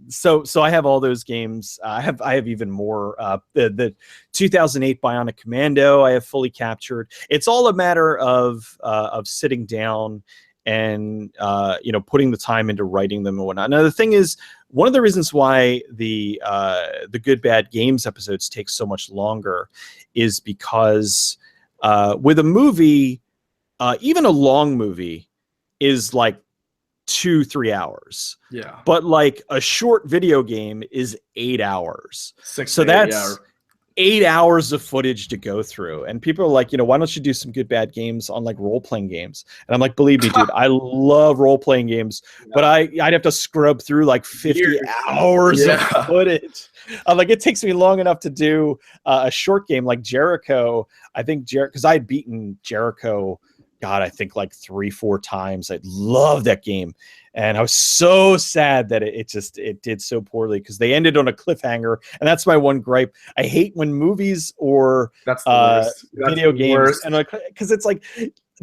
so I have all those games. I have even more. The 2008 Bionic Commando I have fully captured. It's all a matter of sitting down and putting the time into writing them and whatnot. Now the thing is, one of the reasons why the Good Bad Games episodes take so much longer is because with a movie, even a long movie is like 2-3 hours. Yeah. But like a short video game is 8 hours. So that's 8 hours of footage to go through. And people are like, why don't you do some Good Bad Games on like role-playing games? And I'm like, believe me, dude, I love role-playing games, but I'd have to scrub through like 50 hours of footage. I'm like, it takes me long enough to do a short game like Jericho. I think because I had beaten Jericho, God, I think like 3-4 times. I love that game. And I was so sad that it did so poorly because they ended on a cliffhanger. And that's my one gripe. I hate when movies or video games, because it's like,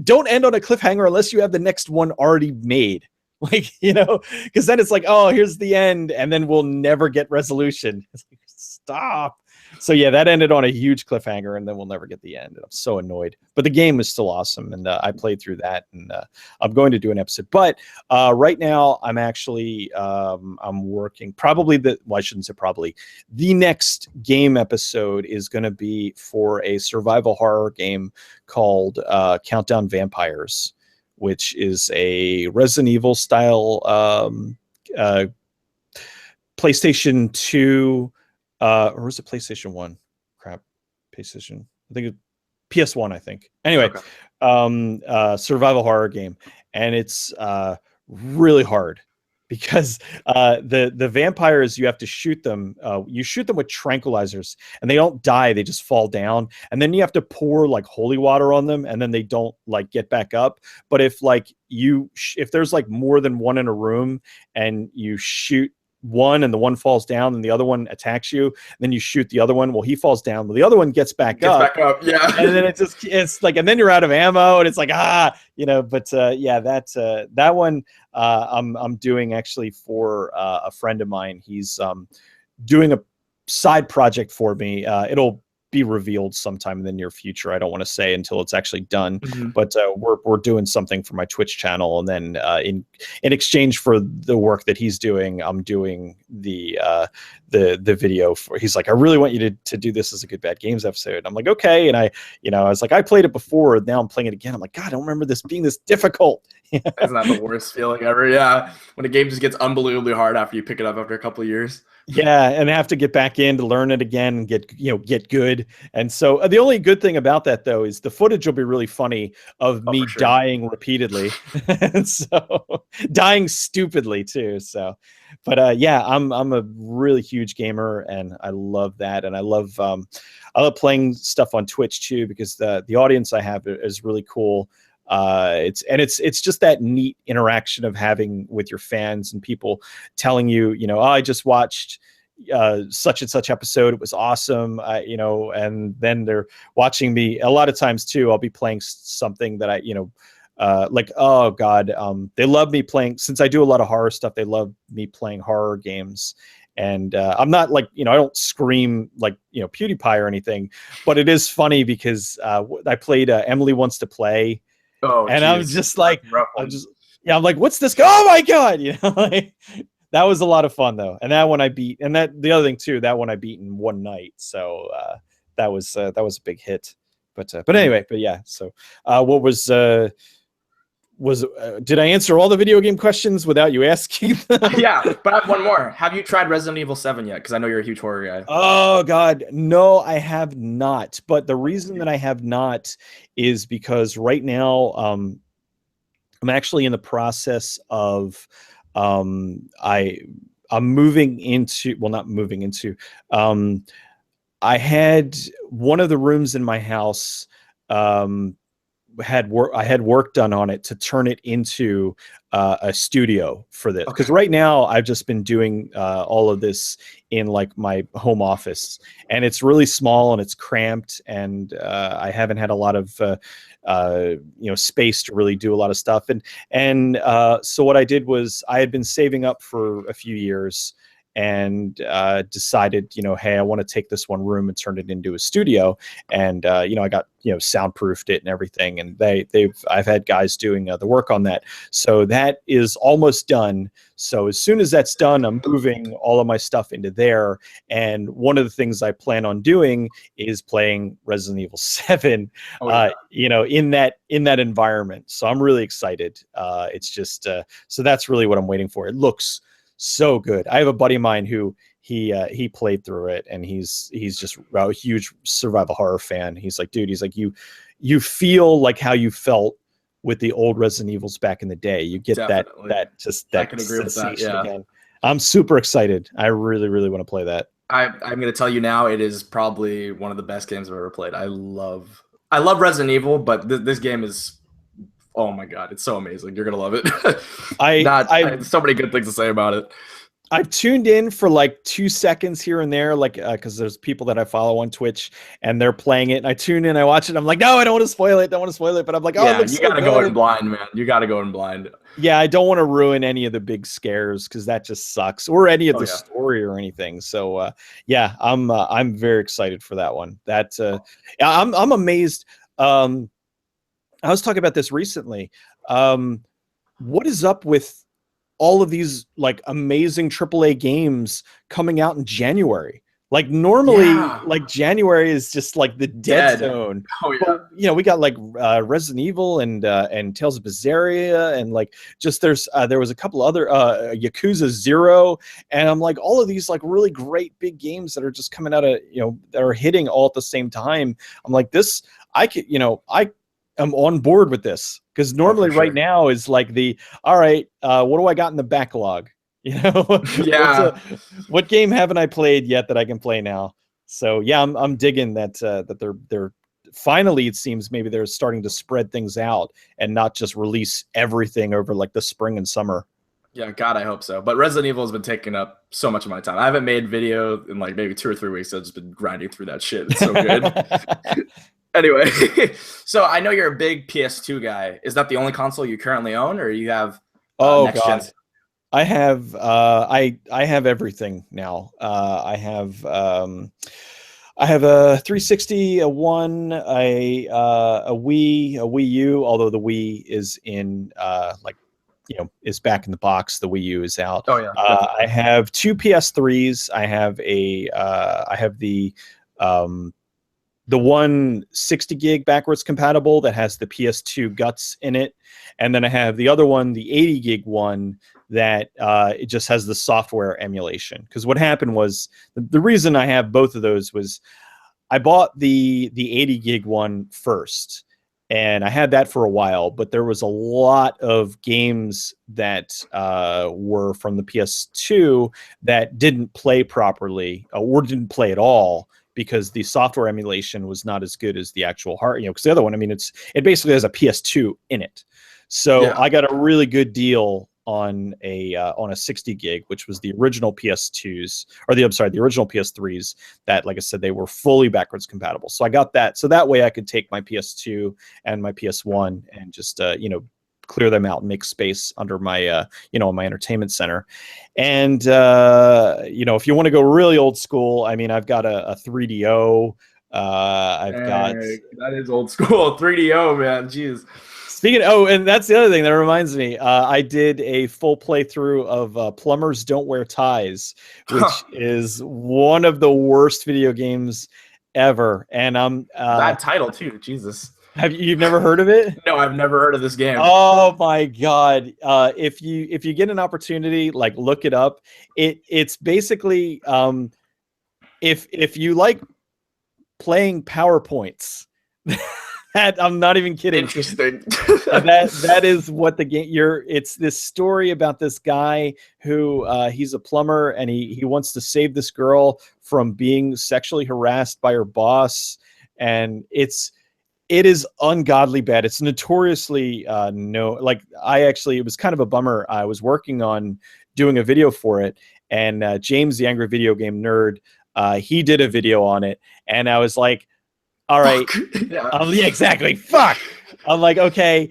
don't end on a cliffhanger unless you have the next one already made. Like, because then it's like, oh, here's the end. And then we'll never get resolution. It's like, stop. So yeah, that ended on a huge cliffhanger, and then we'll never get the end. I'm so annoyed. But the game was still awesome, and I played through that, and I'm going to do an episode. But right now, I'm actually I'm working. I shouldn't say probably. The next game episode is going to be for a survival horror game called Countdown Vampires, which is a Resident Evil style PlayStation 2. Or was it PlayStation 1? Crap. PlayStation. I think PS1, I think. Anyway, okay. Survival horror game. And it's really hard because the vampires, you have to shoot them. You shoot them with tranquilizers, and they don't die. They just fall down. And then you have to pour like holy water on them, and then they don't like get back up. But if like if there's like more than one in a room and you shoot one and the one falls down and the other one attacks you, and then you shoot the other one, well, he falls down, well, the other one gets back up, yeah. And then it's like, and then you're out of ammo, and it's like, but yeah, that one I'm doing actually for a friend of mine. He's doing a side project for me. It'll be revealed sometime in the near future. I don't want to say until it's actually done, but we're doing something for my Twitch channel, and then in exchange for the work that he's doing, I'm doing the video for. He's like, I really want you to do this as a Good Bad Games episode. I'm like, okay, and I was like, I played it before, now I'm playing it again. I'm like, God, I don't remember this being this difficult. Isn't that the worst feeling ever? Yeah, when a game just gets unbelievably hard after you pick it up after a couple of years. Yeah, and have to get back in to learn it again and get good. And so the only good thing about that though is the footage will be really funny of me dying repeatedly, and so dying stupidly too. So, but yeah, I'm a really huge gamer, and I love that, and I love playing stuff on Twitch too, because the audience I have is really cool. It's just that neat interaction of having with your fans and people telling you, oh, I just watched such and such episode. It was awesome. And then they're watching me a lot of times too. I'll be playing something that like, oh God, they love me playing, since I do a lot of horror stuff. They love me playing horror games. And I'm not like, I don't scream like, PewDiePie or anything, but it is funny because I played Emily Wants to Play. Oh, and geez. I'm just like, I'm like, what's this? Oh my God. Like, that was a lot of fun though. And that one I beat, and the other thing too, that one I beat in one night. So that was a big hit, but anyway, but yeah. So what was did I answer all the video game questions without you asking them? Yeah, but I have one more. Have you tried Resident Evil 7 yet? Because I know you're a huge horror guy. Oh God, no, I have not. But the reason that I have not is because right now I'm actually in the process of I'm moving into, well, not moving into, I had one of the rooms in my house I had work done on it to turn it into a studio for this, because right now I've just been doing all of this in like my home office, and it's really small and it's cramped, and I haven't had a lot of space to really do a lot of stuff, and so what I did was I had been saving up for a few years and decided, hey, I want to take this one room and turn it into a studio. And I got soundproofed it and everything, and I've had guys doing the work on that, so that is almost done. So as soon as that's done, I'm moving all of my stuff into there, and one of the things I plan on doing is playing Resident Evil 7 in that environment. So I'm really excited. It's just so that's really what I'm waiting for. It looks so good. I have a buddy of mine who he played through it, and he's just a huge survival horror fan. He's like, dude, he's like, you feel like how you felt with the old Resident Evils back in the day. You get Definitely. that I can agree with that. Yeah. Again. I'm super excited. I really, really want to play that. I'm going to tell you now, it is probably one of the best games I've ever played. I love Resident Evil, but this game is, oh my God, it's so amazing. You're going to love it. I have so many good things to say about it. I've tuned in for like 2 seconds here and there, like because there's people that I follow on Twitch and they're playing it, and I tune in, I watch it, I'm like, no, I don't want to spoil it, but I'm like, oh, yeah, you gotta go in blind, man. You gotta go in blind. Yeah, I don't want to ruin any of the big scares because that just sucks, or any of the story or anything. So yeah, I'm very excited for that one. That I'm amazed. I was talking about this recently. What is up with all of these like amazing AAA games coming out in January? Like normally, like January is just like the dead zone. Oh yeah. But, we got like Resident Evil and Tales of Berseria, and like just there was a couple other Yakuza 0, and I'm like, all of these like really great big games that are just coming out of that are hitting all at the same time. I'm like, this, I could I'm on board with this, because normally right now is like all right, what do I got in the backlog? Yeah. What game haven't I played yet that I can play now? So yeah, I'm digging that they're finally, it seems maybe they're starting to spread things out and not just release everything over like the spring and summer. Yeah, God, I hope so. But Resident Evil has been taking up so much of my time. I haven't made video in like maybe 2 or 3 weeks. I've just been grinding through that shit. It's so good. Anyway, so I know you're a big PS2 guy. Is that the only console you currently own, or you have oh next God. gen? I have I have everything now. I have a 360, a One, a Wii U. Although the Wii is in like, you know, is back in the box. The Wii U is out. Oh yeah, I definitely. have two PS3s. I have the one 60 gig backwards compatible that has the PS2 guts in it, and then I have the other one, the 80 gig one that it just has the software emulation. Because what happened was the reason I have both of those was I bought the 80 gig one first, and I had that for a while, but there was a lot of games that were from the PS2 that didn't play properly or didn't play at all because the software emulation was not as good as the actual hard, you know, because the other one, I mean, it basically has a PS2 in it. So Yeah. I got a really good deal on a 60 gig, which was the original PS2s, or the original PS3s that, like I said, they were fully backwards compatible. So I got that. So that way I could take my PS2 and my PS1 and just, you know, clear them out and make space under my, you know, my entertainment center. And, you know, if you want to go really old school, I mean, I've got a 3DO. I've got Hey, that is old school. 3DO, man. Jeez. Speaking oh, and that's the other thing that reminds me. I did a full playthrough of Plumbers Don't Wear Ties, which is one of the worst video games ever. And I'm Bad title too. Jesus. have you've never heard of it? No, I've never heard of this game. Oh my god! If you get an opportunity, like look it up. It's basically if you like playing PowerPoints. That I'm not even kidding. Interesting. That is what the game it's this story about this guy who he's a plumber and he wants to save this girl from being sexually harassed by her boss, and it is ungodly bad. It's notoriously no, like it was kind of a bummer. I was working on doing a video for it, and James the Angry Video Game Nerd, he did a video on it, and I was like, all right. Yeah, exactly. Fuck. I'm like, okay,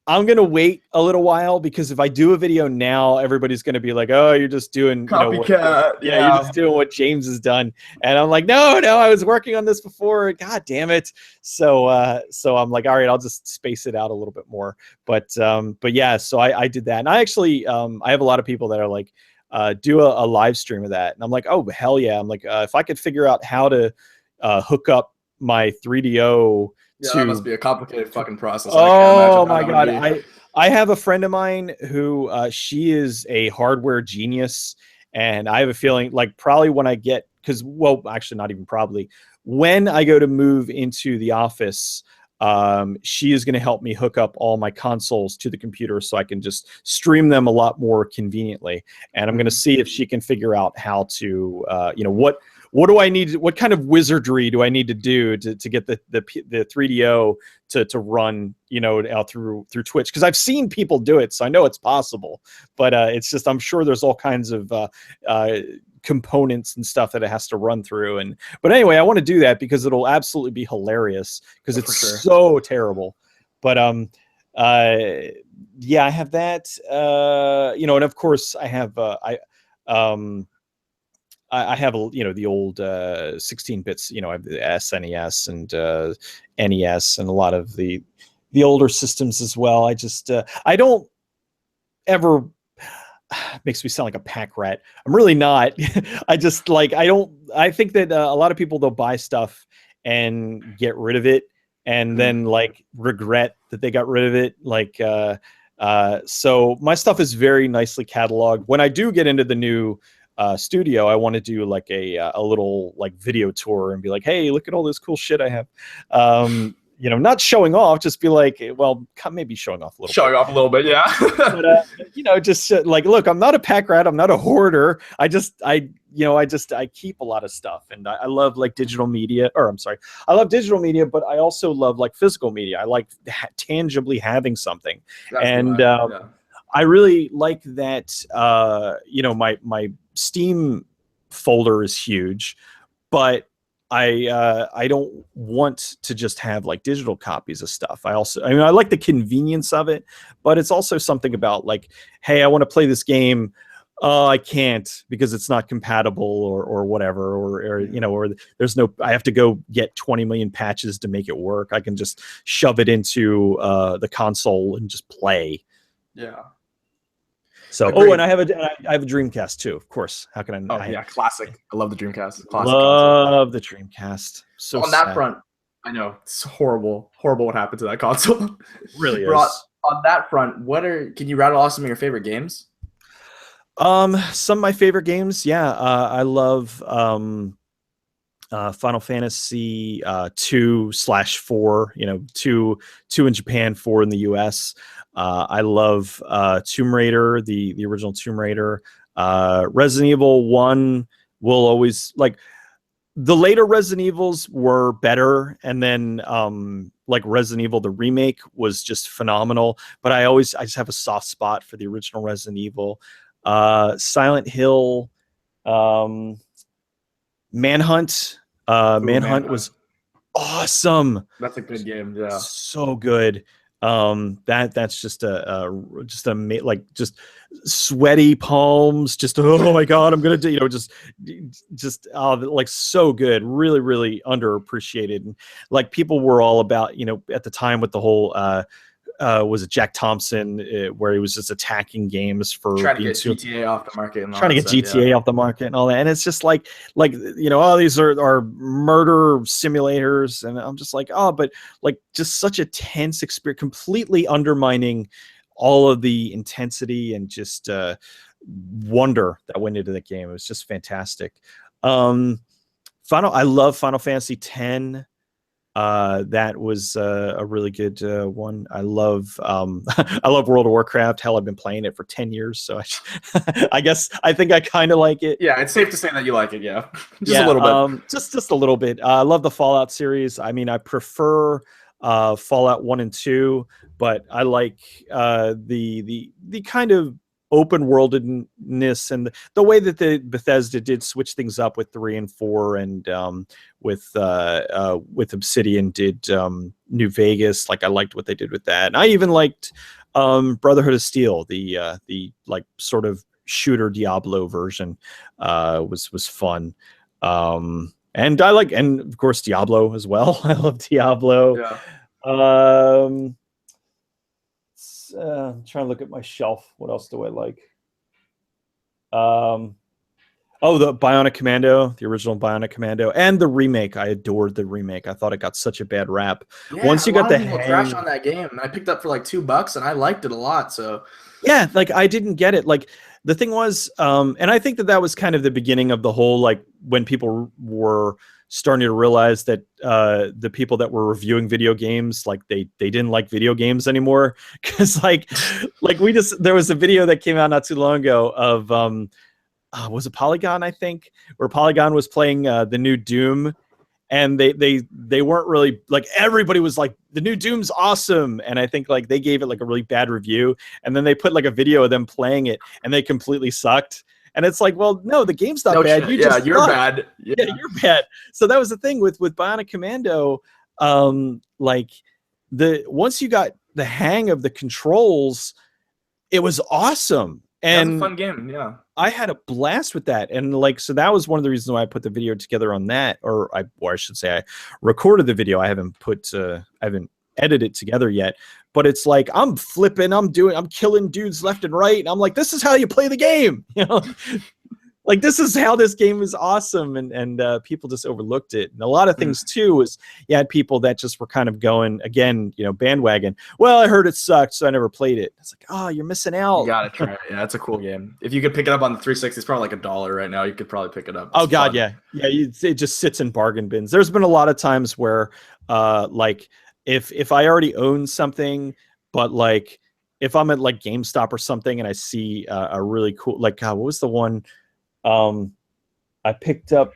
I'm going to wait a little while because if I do a video now, everybody's going to be like, oh, you're just doing, copycat. You know, you're just doing what James has done. And I'm like, no, I was working on this before. God damn it. So I'm like, all right, I'll just space it out a little bit more. But yeah, so I did that. And I actually, I have a lot of people that are like, do a live stream of that. And I'm like, oh, hell yeah. I'm like, if I could figure out how to hook up my 3DO Yeah, to, that must be a complicated fucking process. oh my god, I have a friend of mine who she is a hardware genius, and I have a feeling like probably when I get, because well, actually not even probably, when I go to move into the office, she is going to help me hook up all my consoles to the computer so I can just stream them a lot more conveniently. And I'm going to see if she can figure out how to, you know, what do I need? What kind of wizardry do I need to do to get the 3DO to run, you know, out through Twitch? Because I've seen people do it, so I know it's possible. But it's just, I'm sure there's all kinds of components and stuff that it has to run through. But anyway, I want to do that because it'll absolutely be hilarious because it's so terrible. But yeah, I have that. You know, and of course I have I have you know, the old 16 bits, you know, I have the SNES and NES and a lot of the older systems as well. I just I don't ever makes me sound like a pack rat. I'm really not. I just like I think that a lot of people, they'll buy stuff and get rid of it and then like regret that they got rid of it. Like so my stuff is very nicely cataloged. When I do get into the new studio, I want to do like a little like video tour and be like, hey, look at all this cool shit I have. You know, not showing off, just be like, well, maybe showing off a little showing off a little bit, yeah. But you know, just like, look, I'm not a pack rat, I'm not a hoarder. I keep a lot of stuff, and I love like digital media, or I'm sorry, I love digital media, but I also love like physical media. I like tangibly having something. And I really like that. You know, my Steam folder is huge, but I don't want to just have like digital copies of stuff. I mean, I like the convenience of it, but it's also something about like, hey, I want to play this game. I can't because it's not compatible or whatever, or you know, or there's no, I have to go get 20 million patches to make it work. I can just shove it into the console and just play. Yeah. So, Agreed. and I have a Dreamcast too, of course. How can I? Yeah, classic. I love the Dreamcast. Classic love the Dreamcast. So on that front, I know it's horrible what happened to that console. Really is. On that front, can you rattle off some of your favorite games? Some of my favorite games, yeah. I love Final Fantasy 2/4. You know, two in Japan, 4 in the US. I love Tomb Raider, the original Tomb Raider. Resident Evil 1 will always, like, the later Resident Evils were better, and then like Resident Evil the remake was just phenomenal. But I just have a soft spot for the original Resident Evil. Silent Hill, Manhunt. Manhunt was awesome. That's a good game. Yeah, so good. That's just like just sweaty palms. Just, oh my god, I'm gonna do, you know, just like so good. Really, really underappreciated. And like people were all about, you know, at the time with the whole was it Jack Thompson, where he was just attacking games for trying to get GTA off the market, and trying to get GTA off the market and all that. And it's just like you know, oh, these are murder simulators, and I'm just like, oh, but like just such a tense experience, completely undermining all of the intensity and just wonder that went into the game. It was just fantastic. I love Final Fantasy X. That was a really good one. I love I love World of Warcraft. Hell, I've been playing it for 10 years, so I think I kind of like it. Yeah, it's safe to say that you like it. Yeah, just a little bit. Just a little bit. I love the Fallout series. I mean, I prefer Fallout 1 and 2, but I like the kind of open worldedness and the way that the Bethesda did switch things up with 3 and 4, and with Obsidian did New Vegas. Like, I liked what they did with that. And I even liked Brotherhood of Steel, the like sort of shooter Diablo version. Was fun. And of course Diablo as well. I love Diablo. Yeah. I'm trying to look at my shelf. What else do I like? The Bionic Commando, the original Bionic Commando, and the remake. I adored the remake. I thought it got such a bad rap. Yeah, once you got the people trash on that game, and I picked up for like $2, and I liked it a lot. So yeah, like I didn't get it. Like the thing was, and I think that was kind of the beginning of the whole, like, when people were starting to realize that the people that were reviewing video games, like they didn't like video games anymore, because like there was a video that came out not too long ago of was it Polygon, I think, where Polygon was playing the new Doom, and they weren't really, like, everybody was like, the new Doom's awesome, and I think like they gave it like a really bad review, and then they put like a video of them playing it, and they completely sucked. And it's like, well, no, the game's not bad. You're bad. Yeah, you're bad. So that was the thing with Bionic Commando. Like, once you got the hang of the controls, it was awesome. And that was a fun game. Yeah, I had a blast with that. And like, so that was one of the reasons why I put the video together on that, or I should say I recorded the video. I haven't edited it together yet, but it's like, I'm flipping, I'm killing dudes left and right, and I'm like, this is how you play the game, you know. Like, this is how this game is awesome, and people just overlooked it. And a lot of things too was, you had people that just were kind of going, again, you know, bandwagon. Well, I heard it sucked, so I never played it. It's like, oh, you're missing out. You gotta try it. Yeah, it's a cool game. If you could pick it up on the 360, it's probably like $1 right now. You could probably pick it up. Oh god, fun. Yeah. It just sits in bargain bins. There's been a lot of times where, like, if I already own something, but like if I'm at like GameStop or something and I see a really cool, like, what was the one I picked up?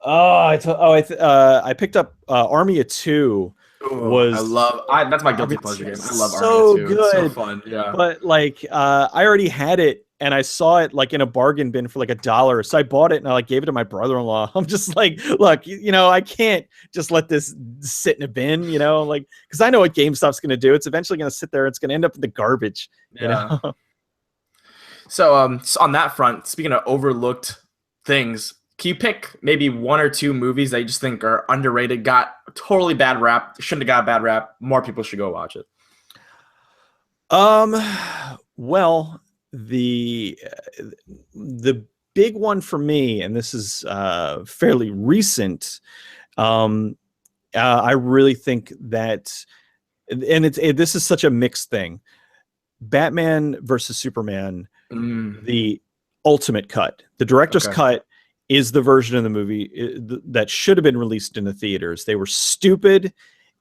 I picked up Army of Two. That's my guilty pleasure game. I love so Army of Two. Good. It's so fun. Yeah. But like I already had it and I saw it like in a bargain bin for like $1. So I bought it and I like gave it to my brother-in-law. I'm just like, look, I can't just let this sit in a bin, like, because I know what GameStop's going to do. It's eventually going to sit there. It's going to end up in the garbage, Yeah. So on that front, speaking of overlooked things, can you pick maybe one or two movies that you just think are underrated, got a totally bad rap, shouldn't have got a bad rap, more people should go watch it? Um, well, the big one for me, and this is fairly recent. Um, I really think that, and this is such a mixed thing. Batman versus Superman, Mm, the ultimate cut, the director's okay. cut, is the version of the movie that should have been released in the theaters. They were stupid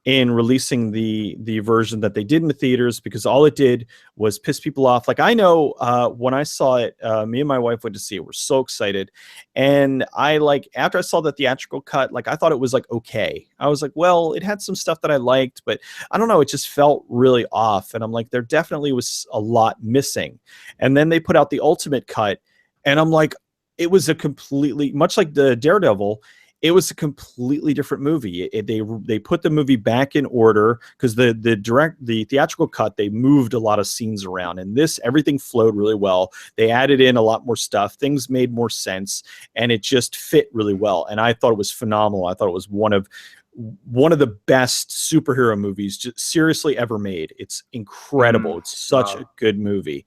in releasing the version that they did in the theaters, because all it did was piss people off. Like, I know when I saw it, me and my wife went to see it. We're so excited, and I, like, after I saw the theatrical cut, like, I thought it was like okay. I was like, well, it had some stuff that I liked, but I don't know, it just felt really off, and I'm like, there definitely was a lot missing. And then they put out the ultimate cut, and I'm like, it was a completely, much like the Daredevil, it was a completely different movie. They put the movie back in order, because the theatrical cut, they moved a lot of scenes around, and this, everything flowed really well. They added in a lot more stuff. Things made more sense, and it just fit really well. And I thought it was phenomenal. I thought it was one of the best superhero movies just seriously ever made. It's incredible. It's such a Wow. good movie.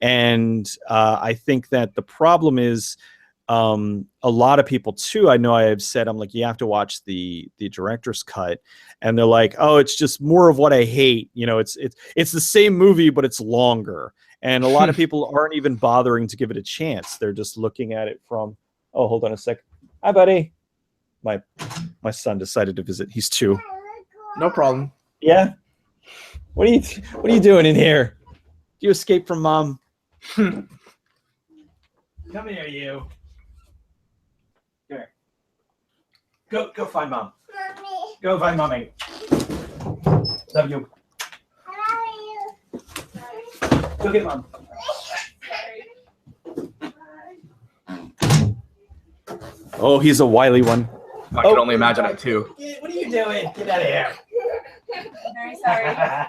And I think that the problem is, a lot of people too, I know I have said, I'm like, you have to watch the director's cut, and they're like, oh, it's just more of what I hate. It's the same movie, but it's longer. And a lot of people aren't even bothering to give it a chance. They're just looking at it from, oh, hold on a sec. Hi, buddy. My son decided to visit. He's 2. No problem. Yeah. What are you doing in here? Do you escape from mom? Come here, you. Come here. Go find mom. Mommy. Go find mommy. Love you. I love you. Go get mom. Oh, he's a wily one. I can only imagine it too. What are you doing? Get out of here. I'm very sorry.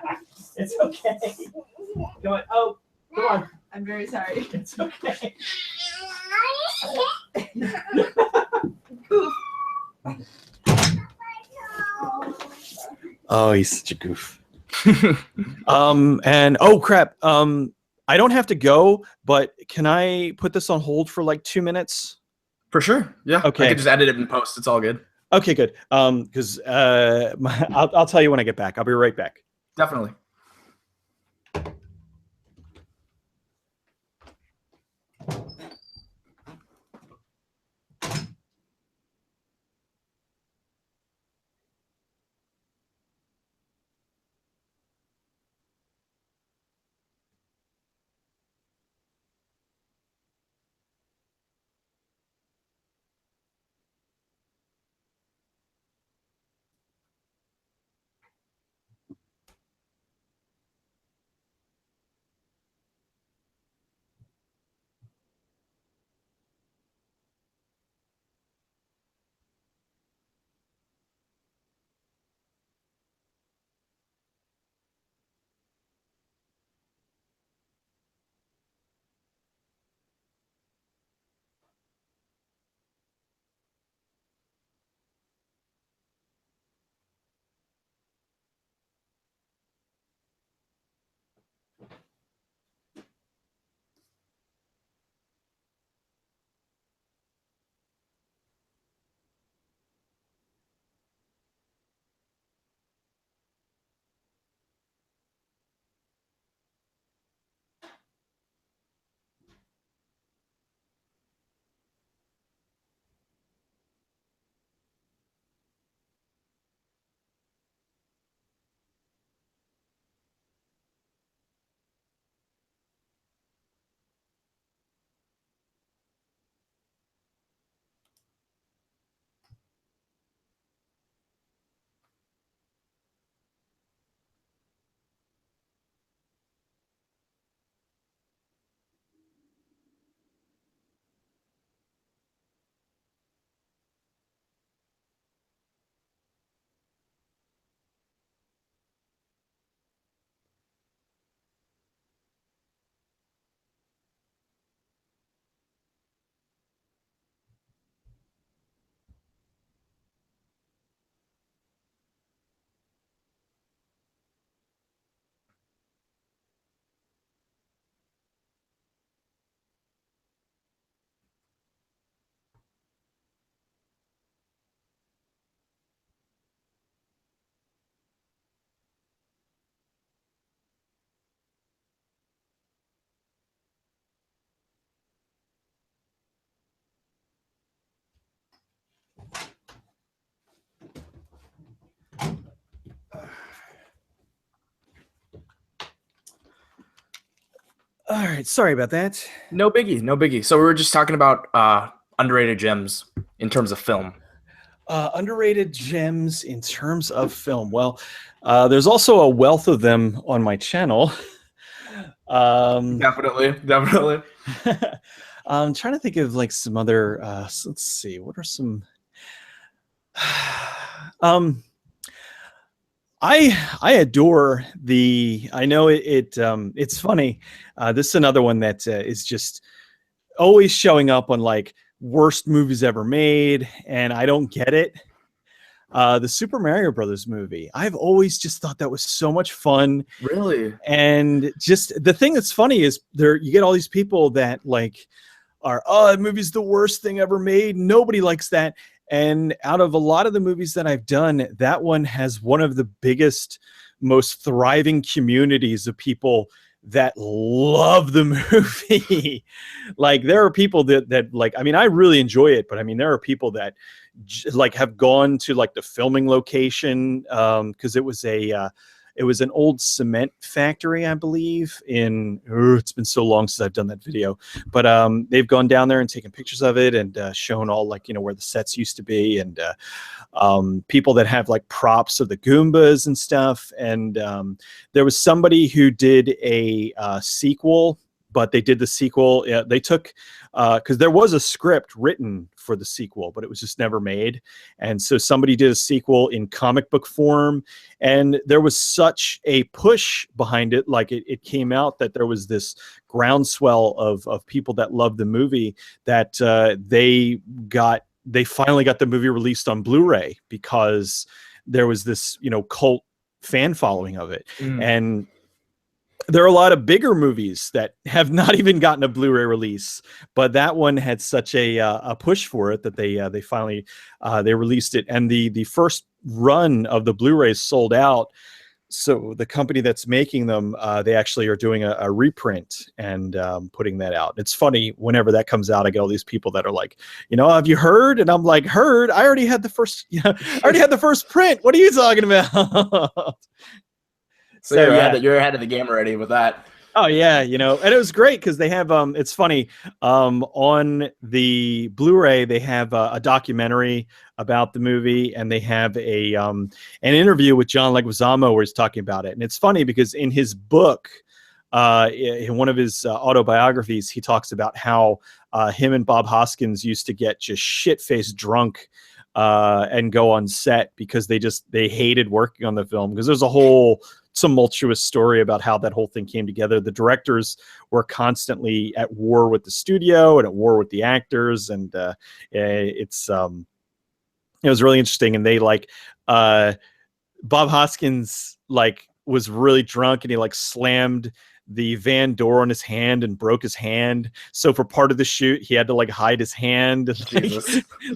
It's okay. Come on. Oh, come on. I'm very sorry. It's okay. Oh, he's such a goof. And oh crap. I don't have to go, but can I put this on hold for like 2 minutes? For sure. Yeah. Okay. I could just edit it in post. It's all good. Okay, good. Because I'll tell you when I get back. I'll be right back. Definitely. All right, sorry about that. No biggie, no biggie. So we were just talking about underrated gems in terms of film. Underrated gems in terms of film. Well, there's also a wealth of them on my channel. Definitely. I'm trying to think of like some other. Let's see. What are some? I adore the. I know it's funny. This is another one that is just always showing up on like worst movies ever made, and I don't get it. The Super Mario Brothers movie. I've always just thought that was so much fun. Really? And just the thing that's funny is you get all these people that like are, oh, that movie's the worst thing ever made. Nobody likes that. And out of a lot of the movies that I've done, that one has one of the biggest, most thriving communities of people that love the movie. Like there are people that like, I mean, I really enjoy it, but I mean, there are people that like have gone to like the filming location because it was an old cement factory, I believe. It's been so long since I've done that video, but they've gone down there and taken pictures of it and shown all like, you know, where the sets used to be, and people that have like props of the Goombas and stuff. And there was somebody who did a sequel, but they did the sequel. They took because there was a script written for the sequel, but it was just never made. And so somebody did a sequel in comic book form, and there was such a push behind it. Like it came out that there was this groundswell of people that loved the movie that they finally got the movie released on Blu-ray because there was this, you know, cult fan following of it. And there are a lot of bigger movies that have not even gotten a Blu-ray release, but that one had such a push for it that they finally they released it, and the first run of the Blu-rays sold out. So the company that's making them, they actually are doing a reprint and putting that out. It's funny, whenever that comes out, I get all these people that are like, you know, have you heard? And I'm like, heard? I already had the first, I already had the first print. What are you talking about? So you're ahead of the game already with that. Oh yeah, you know, and it was great because they have it's funny, on the Blu-ray they have a documentary about the movie, and they have an interview with John Leguizamo where he's talking about it. And it's funny because in his book, in one of his autobiographies, he talks about how him and Bob Hoskins used to get just shit-faced drunk and go on set because they hated working on the film, because there's a whole tumultuous story about how that whole thing came together. The directors were constantly at war with the studio and at war with the actors, and it was really interesting. And they like Bob Hoskins like was really drunk, and he like slammed the van door on his hand and broke his hand. So for part of the shoot, he had to like hide his hand.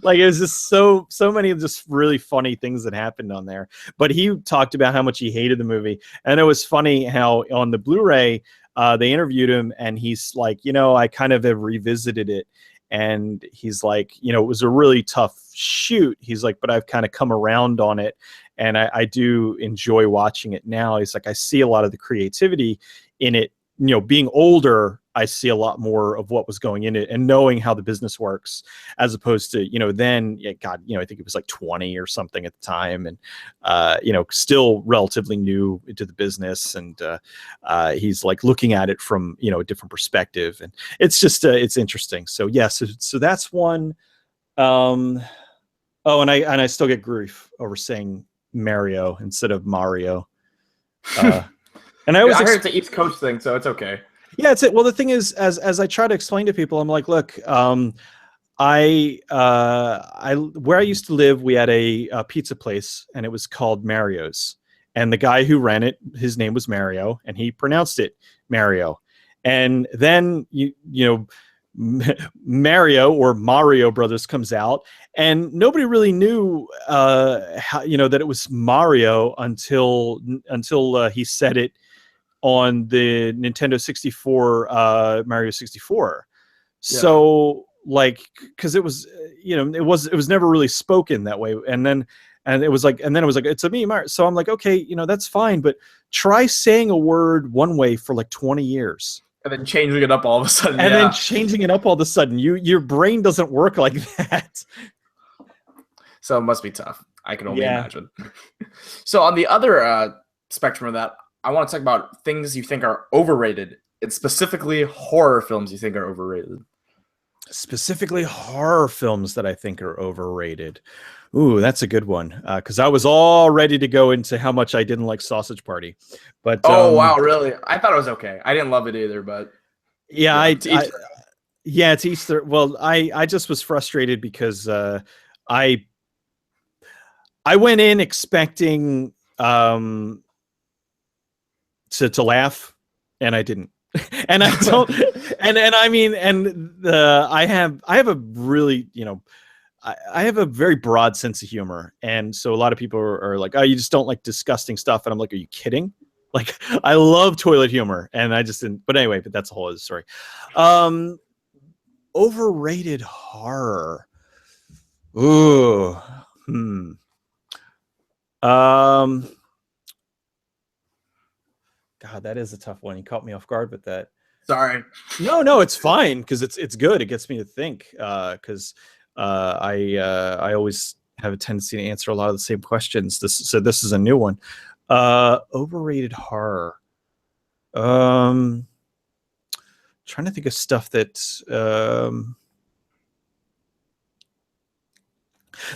Like it was just so many of just really funny things that happened on there. But he talked about how much he hated the movie. And it was funny how on the Blu-ray, they interviewed him, and he's like, you know, I kind of have revisited it. And he's like, you know, it was a really tough shoot. He's like, but I've kind of come around on it, and I do enjoy watching it now. He's like, I see a lot of the creativity in it. You know, being older, I see a lot more of what was going in it, and knowing how the business works, as opposed to, you know, then, yeah, God, you know, I think it was like 20 or something at the time, and you know, still relatively new into the business, and he's like looking at it from, you know, a different perspective, and it's just it's interesting. So yeah, so that's one. Oh, and I still get grief over saying Mario instead of Mario. And I heard it's an East Coast thing, so it's okay. Yeah, it's it. Well, the thing is, as I try to explain to people, I'm like, look, where I used to live, we had a pizza place, and it was called Mario's. And the guy who ran it, his name was Mario, and he pronounced it Mario. And then you know, Mario or Mario Brothers comes out, and nobody really knew how, you know, that it was Mario until he said it on the Nintendo 64, Mario 64. Yeah. So like, because it was, you know, it was never really spoken that way, and then it was like, it's a me, Mario. So I'm like, okay, you know, that's fine, but try saying a word one way for like 20 years. And then changing it up all of a sudden. And yeah. then changing it up all of a sudden. Your brain doesn't work like that. So it must be tough. I can only Yeah. imagine. So on the other spectrum of that, I want to talk about things you think are overrated. It's specifically horror films you think are overrated. Specifically horror films that I think are overrated. Ooh, that's a good one. Because I was all ready to go into how much I didn't like Sausage Party. But oh, wow, really? I thought it was okay. I didn't love it either, but... Yeah, it's Easter. Well, I just was frustrated because I went in expecting to laugh, and I didn't. And I don't, and I mean, and I have a really, I have a very broad sense of humor. And so a lot of people are like, oh, you just don't like disgusting stuff. And I'm like, are you kidding? Like, I love toilet humor, and I just didn't, but anyway, but that's a whole other story. Overrated horror. Ooh. God, that is a tough one. You caught me off guard with that. Sorry. No, it's fine because it's good. It gets me to think because I always have a tendency to answer a lot of the same questions. This is a new one. Overrated horror. Trying to think of stuff that.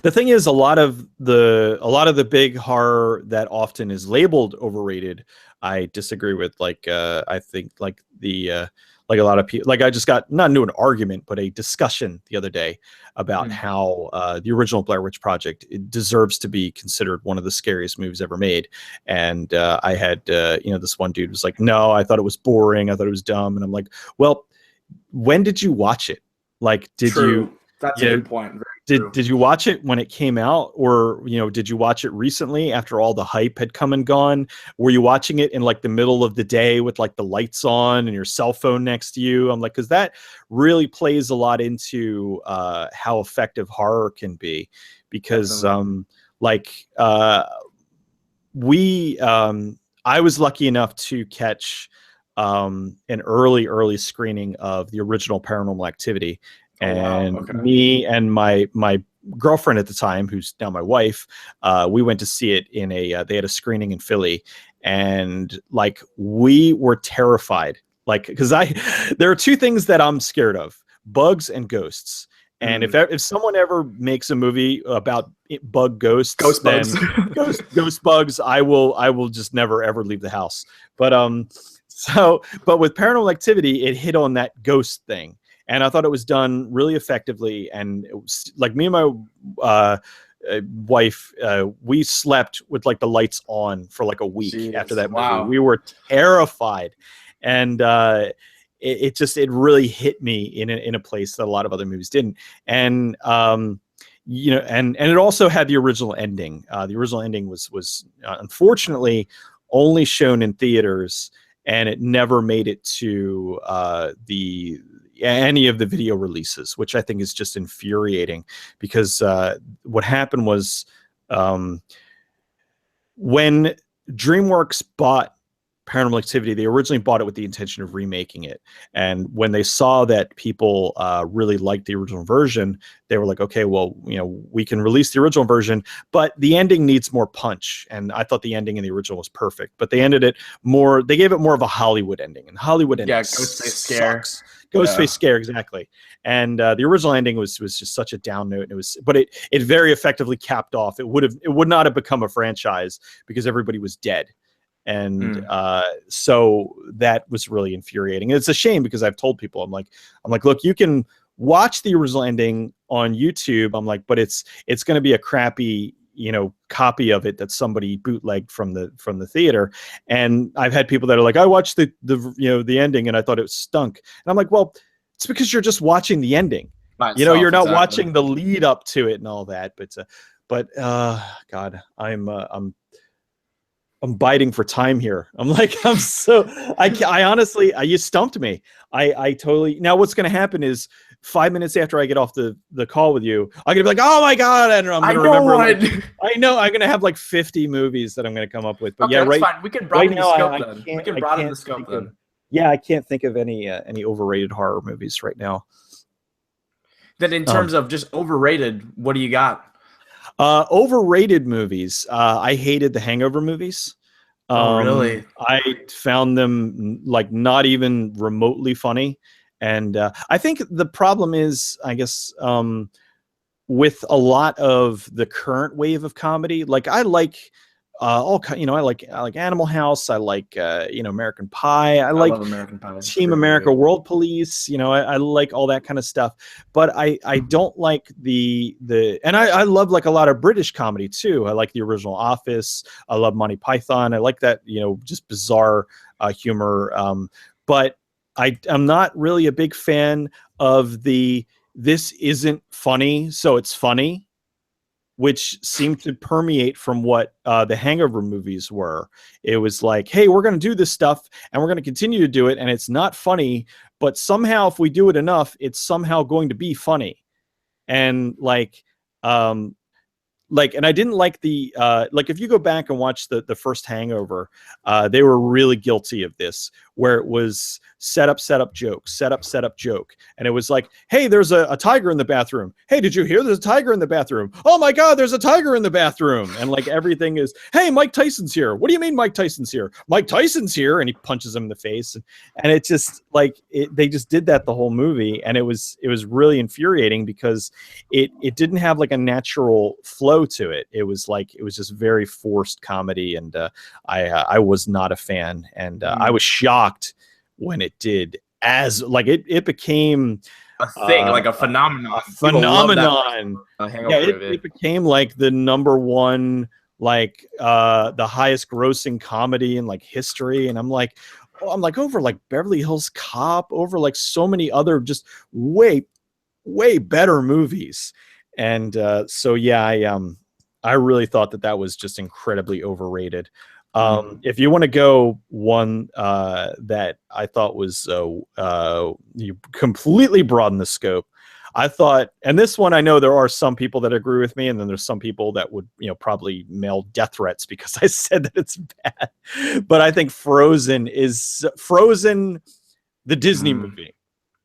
The thing is, a lot of the big horror that often is labeled overrated, I disagree with. Like, I think like a lot of people, like I just got not into an argument, but a discussion the other day about how the original Blair Witch Project, it deserves to be considered one of the scariest movies ever made. And I had this one dude was like, no, I thought it was boring. I thought it was dumb. And I'm like, well, when did you watch it? Like, did you? That's a good point. Did you watch it when it came out, or did you watch it recently after all the hype had come and gone? Were you watching it in like the middle of the day with like the lights on and your cell phone next to you? I'm like, because that really plays a lot into how effective horror can be. Because I was lucky enough to catch an early screening of the original Paranormal Activity. And me and my girlfriend at the time, who's now my wife, we went to see it in they had a screening in Philly, and like we were terrified, like, because there are two things that I'm scared of: bugs and ghosts. And if someone ever makes a movie about ghost bugs, I will just never ever leave the house. But but with Paranormal Activity, it hit on that ghost thing. And I thought it was done really effectively. And it was like me and my wife, we slept with like the lights on for like a week after that movie. Wow. We were terrified. And it really hit me in a place that a lot of other movies didn't. And and it also had the original ending. The original ending was unfortunately only shown in theaters, and it never made it to any of the video releases, which I think is just infuriating, because what happened was when DreamWorks bought Paranormal Activity, they originally bought it with the intention of remaking it. And when they saw that people really liked the original version, they were like, okay, well, we can release the original version, but the ending needs more punch. And I thought the ending in the original was perfect, but they gave it more of a Hollywood ending. And Hollywood ending Ghostface scare. Ghostface scare, exactly. And the original ending was just such a down note. And but it very effectively capped off. It would not have become a franchise because everybody was dead. And so that was really infuriating. And it's a shame, because I've told people, I'm like, look, you can watch the original ending on YouTube. I'm like, but it's going to be a crappy, copy of it that somebody bootlegged from the theater. And I've had people that are like, I watched the ending and I thought it stunk. And I'm like, well, it's because you're just watching the ending. You're not watching the lead up to it and all that. But God, I'm biting for time here. I honestly, you stumped me. I totally, now what's going to happen is 5 minutes after I get off the call with you, I'm going to be like, oh my God. And I'm going to remember. I know I'm going to have like 50 movies that I'm going to come up with. But okay, yeah, that's fine. We can broaden the scope then. We can broaden the scope then. yeah, I can't think of any overrated horror movies right now. Then in terms of just overrated, what do you got? Overrated movies. I hated the Hangover movies. Oh, really? I found them like not even remotely funny. And I think the problem is, I guess, with a lot of the current wave of comedy, like I like I like Animal House, I like American Pie, I like love American Pie. Team America, World Police, I like all that kind of stuff. But I don't like the and I love like a lot of British comedy too. I like the original Office. I love Monty Python. I like that, just bizarre humor. But I'm not really a big fan of this isn't funny, so it's funny, which seemed to permeate from what the Hangover movies were. It was like, hey, we're going to do this stuff and we're going to continue to do it. And it's not funny, but somehow if we do it enough, it's somehow going to be funny. And and I didn't like the if you go back and watch the first Hangover, they were really guilty of this, where it was set up joke, set up joke, and it was like, hey, there's a tiger in the bathroom. Hey, did you hear there's a tiger in the bathroom? Oh my God, there's a tiger in the bathroom. And like everything is, hey, Mike Tyson's here. What do you mean Mike Tyson's here? Mike Tyson's here, and he punches him in the face, and it just they just did that the whole movie, and it was really infuriating because it didn't have like a natural flow to it. It was just very forced comedy, and I was not a fan, and I was shocked when it did, as like it became a thing, like a phenomenon. It became like the number one, like the highest grossing comedy in like history, and I'm like over like Beverly Hills Cop, over like so many other just way better movies. And so yeah, I really thought that was just incredibly overrated. If you want to go one that I thought was you completely broaden the scope, I thought, and this one I know there are some people that agree with me, and then there's some people that would probably mail death threats because I said that it's bad. But I think Frozen, the Disney movie.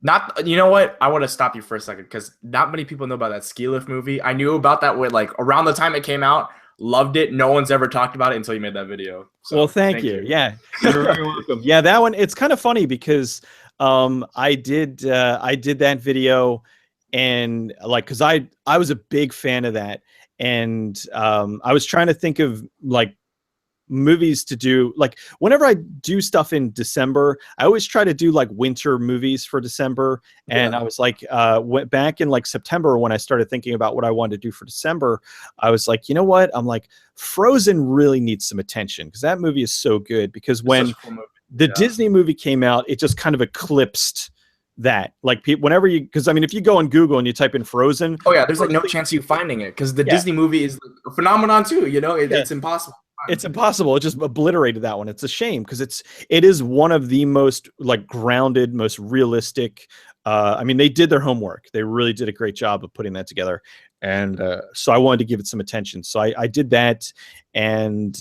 Not, you know what? I want to stop you for a second because not many people know about that ski lift movie. I knew about that with like around the time it came out. Loved it. No one's ever talked about it until you made that video. So, well, thank you. Yeah, you're very welcome. Yeah, that one. It's kind of funny because I did that video, and like because I was a big fan of that, and I was trying to think of like movies to do. Like whenever I do stuff in December, I always try to do like winter movies for December. And I was like, went back in like September when I started thinking about what I wanted to do for December. I was like, you know what? I'm like, Frozen really needs some attention because that movie is so good. Because when the Disney movie came out, it just kind of eclipsed that. Like whenever you, because I mean, if you go on Google and you type in Frozen, oh yeah, there's like no chance you finding it because the Disney movie is a phenomenon too. It's impossible. It's impossible. It just obliterated that one. It's a shame because it is one of the most like grounded, most realistic. I mean, they did their homework. They really did a great job of putting that together. And so I wanted to give it some attention. So I did that, and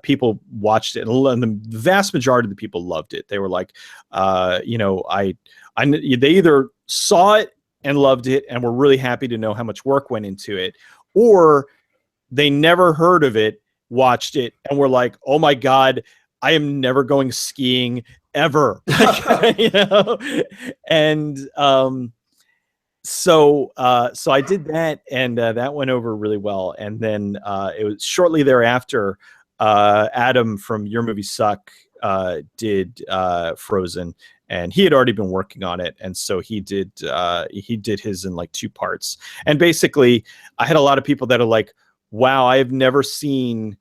people watched it, and the vast majority of the people loved it. They were like, they either saw it and loved it and were really happy to know how much work went into it, or they never heard of it, watched it, and were like, "Oh my God, I am never going skiing ever." And so I did that, and that went over really well. And then it was shortly thereafter, Adam from Your Movie Suck did Frozen, and he had already been working on it, and so he did his in like 2 parts. And basically, I had a lot of people that are like, wow, I have never seen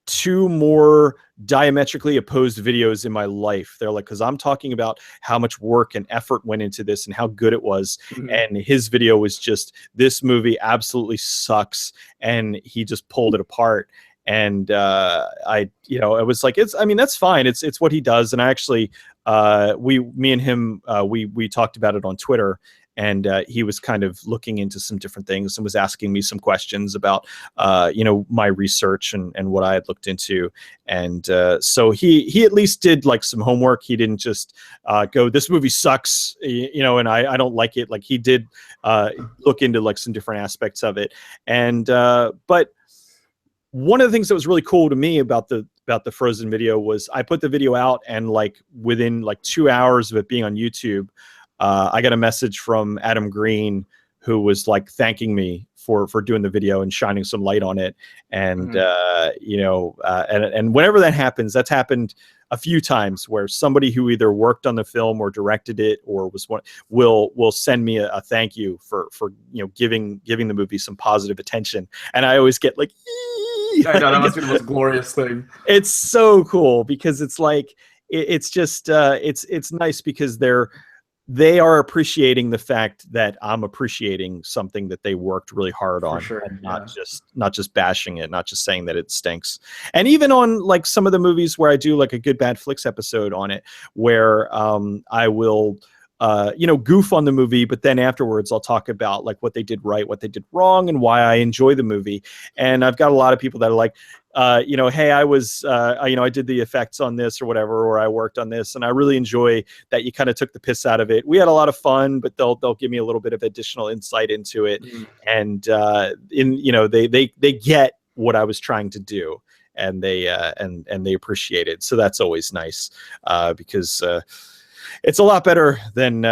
2 more diametrically opposed videos in my life. They're like, because I'm talking about how much work and effort went into this and how good it was. Mm-hmm. And his video was just, this movie absolutely sucks. And he just pulled it apart. And it was like, that's fine. It's what he does. And I actually, me and him, we talked about it on Twitter. and he was kind of looking into some different things and was asking me some questions about you know, my research and what I had looked into. And so he at least did like some homework. He didn't just go, this movie sucks, you know, and I don't like it. Like he did look into like some different aspects of it. And but one of the things that was really cool to me about the Frozen video was I put the video out, and like within like 2 hours of it being on YouTube, I got a message from Adam Green, who was like thanking me for doing the video and shining some light on it. And you know, and whenever that happens, that's happened a few times, where somebody who either worked on the film or directed it or was one will send me a thank you for you know, giving the movie some positive attention. And I always get like, I know, that must be the most glorious thing. It's so cool, because it's like it's just it's nice because they are appreciating the fact that I'm appreciating something that they worked really hard on, sure, and not just bashing it, not just saying that it stinks. And even on like some of the movies where I do like a Good Bad Flicks episode on it, where I will you know, goof on the movie, but then afterwards I'll talk about like what they did right, what they did wrong, and why I enjoy the movie. And I've got a lot of people that are like, you know, hey, I was, you know, I did the effects on this or whatever, or I worked on this, and I really enjoy that you kind of took the piss out of it. We had a lot of fun, but they'll give me a little bit of additional insight into it. And you know, they get what I was trying to do, and they appreciate it. So that's always nice, because it's a lot better than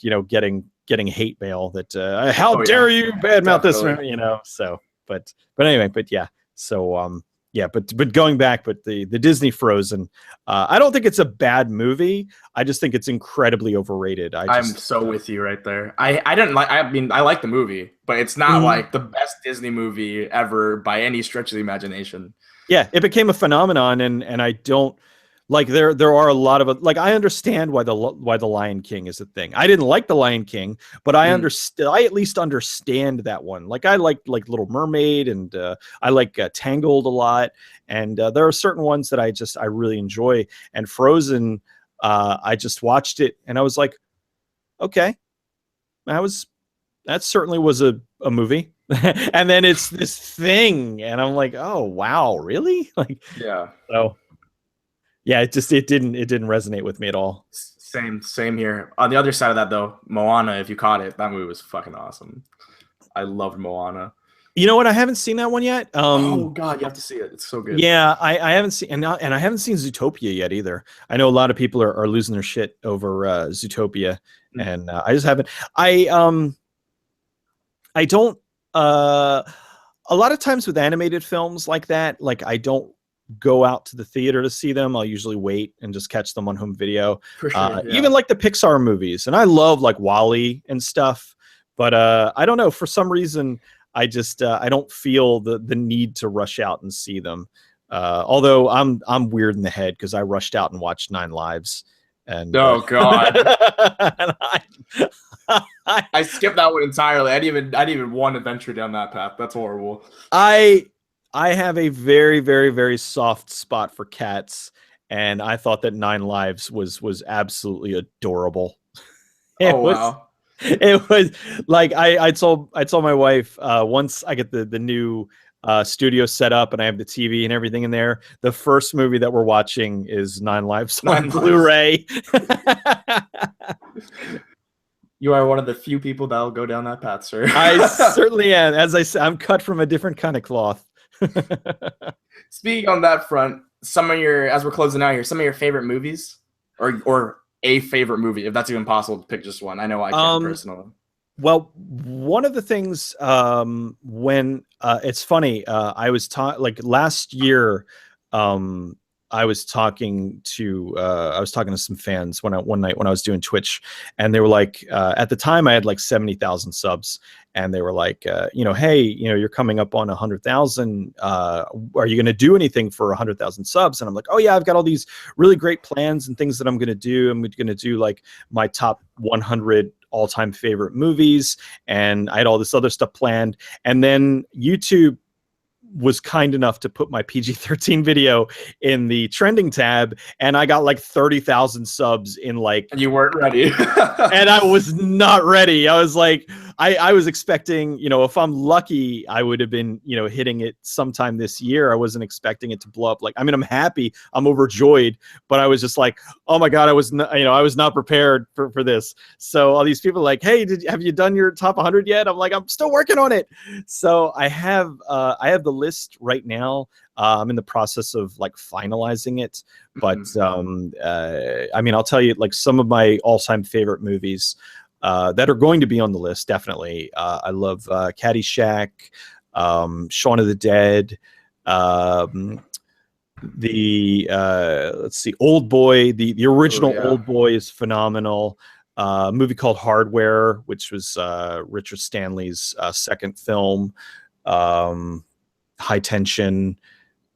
you know, getting hate mail that how dare you badmouth this, you know. So but anyway, but yeah, so yeah, but going back, but the Disney Frozen, I don't think it's a bad movie. I just think it's incredibly overrated. I'm so with you right there. I didn't like. I mean, I like the movie, but it's not like the best Disney movie ever by any stretch of the imagination. Yeah, it became a phenomenon, and I don't. Like there are a lot of, like, I understand why the Lion King is a thing. I didn't like the Lion King, but I understand. I at least understand that one. Like I like Little Mermaid, and I like Tangled a lot. And there are certain ones that I really enjoy. And Frozen, I just watched it and I was like, okay, that certainly was a movie. And then it's this thing, and I'm like, oh wow, really? Like, yeah. So. Yeah, it didn't resonate with me at all. Same here. On the other side of that though, Moana, if you caught it, that movie was fucking awesome. I loved Moana. You know what? I haven't seen that one yet. Oh god, you have to see it. It's so good. Yeah, I haven't seen, and I haven't seen Zootopia yet either. I know a lot of people are losing their shit over Zootopia, and I just haven't. I don't. A lot of times with animated films like that, like I don't go out to the theater to see them. I'll usually wait and just catch them on home video. For sure, yeah. Even like the Pixar movies, and I love like WALL-E and stuff, but I don't know, for some reason I just I don't feel the need to rush out and see them. Although I'm weird in the head, because I rushed out and watched 9 Lives. And oh god. And I skipped that one entirely. I didn't even want to venture down that path. That's horrible. I have a very, very, very soft spot for cats, and I thought that 9 Lives was absolutely adorable. Wow. It was like I told my wife, once I get the new studio set up and I have the TV and everything in there, the first movie that we're watching is 9 Lives on Blu-ray. You are one of the few people that will go down that path, sir. I certainly am. As I said, I'm cut from a different kind of cloth. Speaking on that front, as we're closing out here, some of your favorite movies, or a favorite movie, if that's even possible to pick just one. I know I can personally. Well, one of the things, when it's funny, I was like last year, I was talking to some fans one night when I was doing Twitch, and they were like, at the time I had like 70,000 subs, and they were like, you know, hey, you know, you're coming up on 100,000. Are you going to do anything for 100,000 subs? And I'm like, oh yeah, I've got all these really great plans and things that I'm going to do. I'm going to do like my top 100 all-time favorite movies, and I had all this other stuff planned. And then YouTube was kind enough to put my PG-13 video in the trending tab, and I got like 30,000 subs in like. And you weren't ready. And I was not ready. I was like, I was expecting, you know, if I'm lucky, I would have been, you know, hitting it sometime this year. I wasn't expecting it to blow up. Like, I mean, I'm happy, I'm overjoyed, but I was just like, oh my God, I was not prepared for this. So all these people are like, hey, have you done your top 100 yet? I'm like, I'm still working on it. So I have the list right now. I'm in the process of like finalizing it, but I mean, I'll tell you, like, some of my all-time favorite movies that are going to be on the list. Definitely, I love Caddyshack, Shaun of the Dead, let's see, Old Boy. The original Old Boy is phenomenal. A movie called Hardware, which was Richard Stanley's second film. High Tension,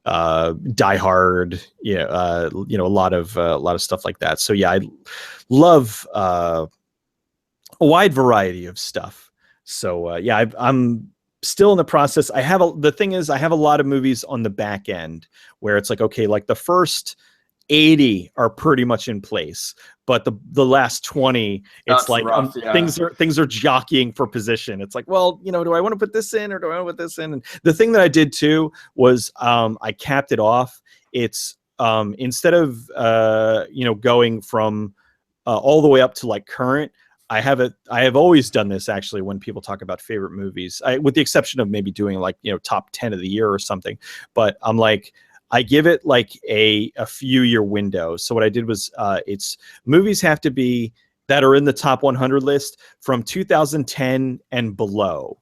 Die Hard, you know, a lot of stuff like that. So yeah, I love a wide variety of stuff. So yeah, I'm still in the process. The thing is, I have a lot of movies on the back end where it's like, okay, like the first 80 are pretty much in place, but the last 20, it's like rough, things are jockeying for position. It's like, well, you know, do I want to put this in or do I want to put this in? And the thing that I did too was I capped it off. It's instead of you know, going from all the way up to like current, I have always done this actually when people talk about favorite movies, with the exception of maybe doing like, you know, top 10 of the year or something. But I'm like, I give it like a few year window. So what I did was it's movies have to be that are in the top 100 list from 2010 and below.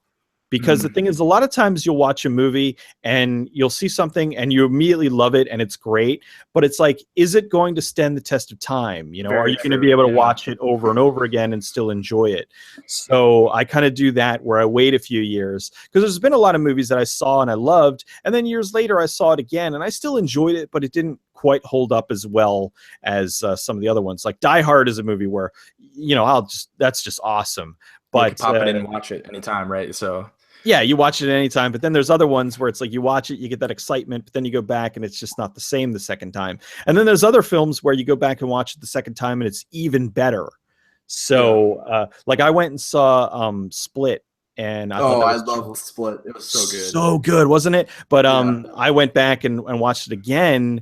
Because the thing is, a lot of times you'll watch a movie and you'll see something and you immediately love it and it's great, but it's like, is it going to stand the test of time? You know, are you going to be able to watch it over and over again and still enjoy it? So I kind of do that where I wait a few years, because there's been a lot of movies that I saw and I loved, and then years later I saw it again and I still enjoyed it, but it didn't quite hold up as well as some of the other ones. Like Die Hard is a movie where, you know, that's just awesome. But you can pop it in and watch it anytime, right? So yeah, you watch it at any time, but then there's other ones where it's like you watch it, you get that excitement, but then you go back and it's just not the same the second time. And then there's other films where you go back and watch it the second time and it's even better. So like I went and saw Split, and I love Split. It was so good. So good, wasn't it? But I went back and watched it again,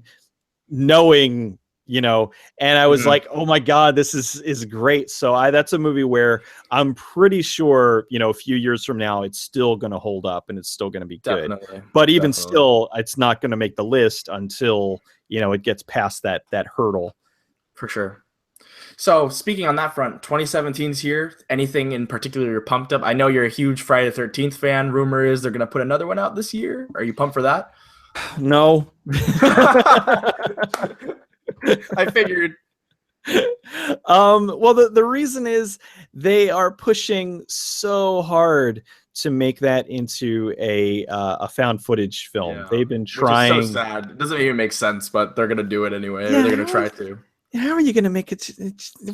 knowing, you know, and I was like, oh my God, this is great. So that's a movie where I'm pretty sure, you know, a few years from now, it's still going to hold up and it's still going to be good. But even still, it's not going to make the list until, you know, it gets past that hurdle. For sure. So speaking on that front, 2017's here. Anything in particular you're pumped up? I know you're a huge Friday the 13th fan. Rumor is they're going to put another one out this year. Are you pumped for that? No. I figured. Well, the reason is they are pushing so hard to make that into a found footage film. Yeah. They've been trying. Which is so sad. It doesn't even make sense, but they're gonna do it anyway. Yeah, they're gonna try to. How are you gonna make it?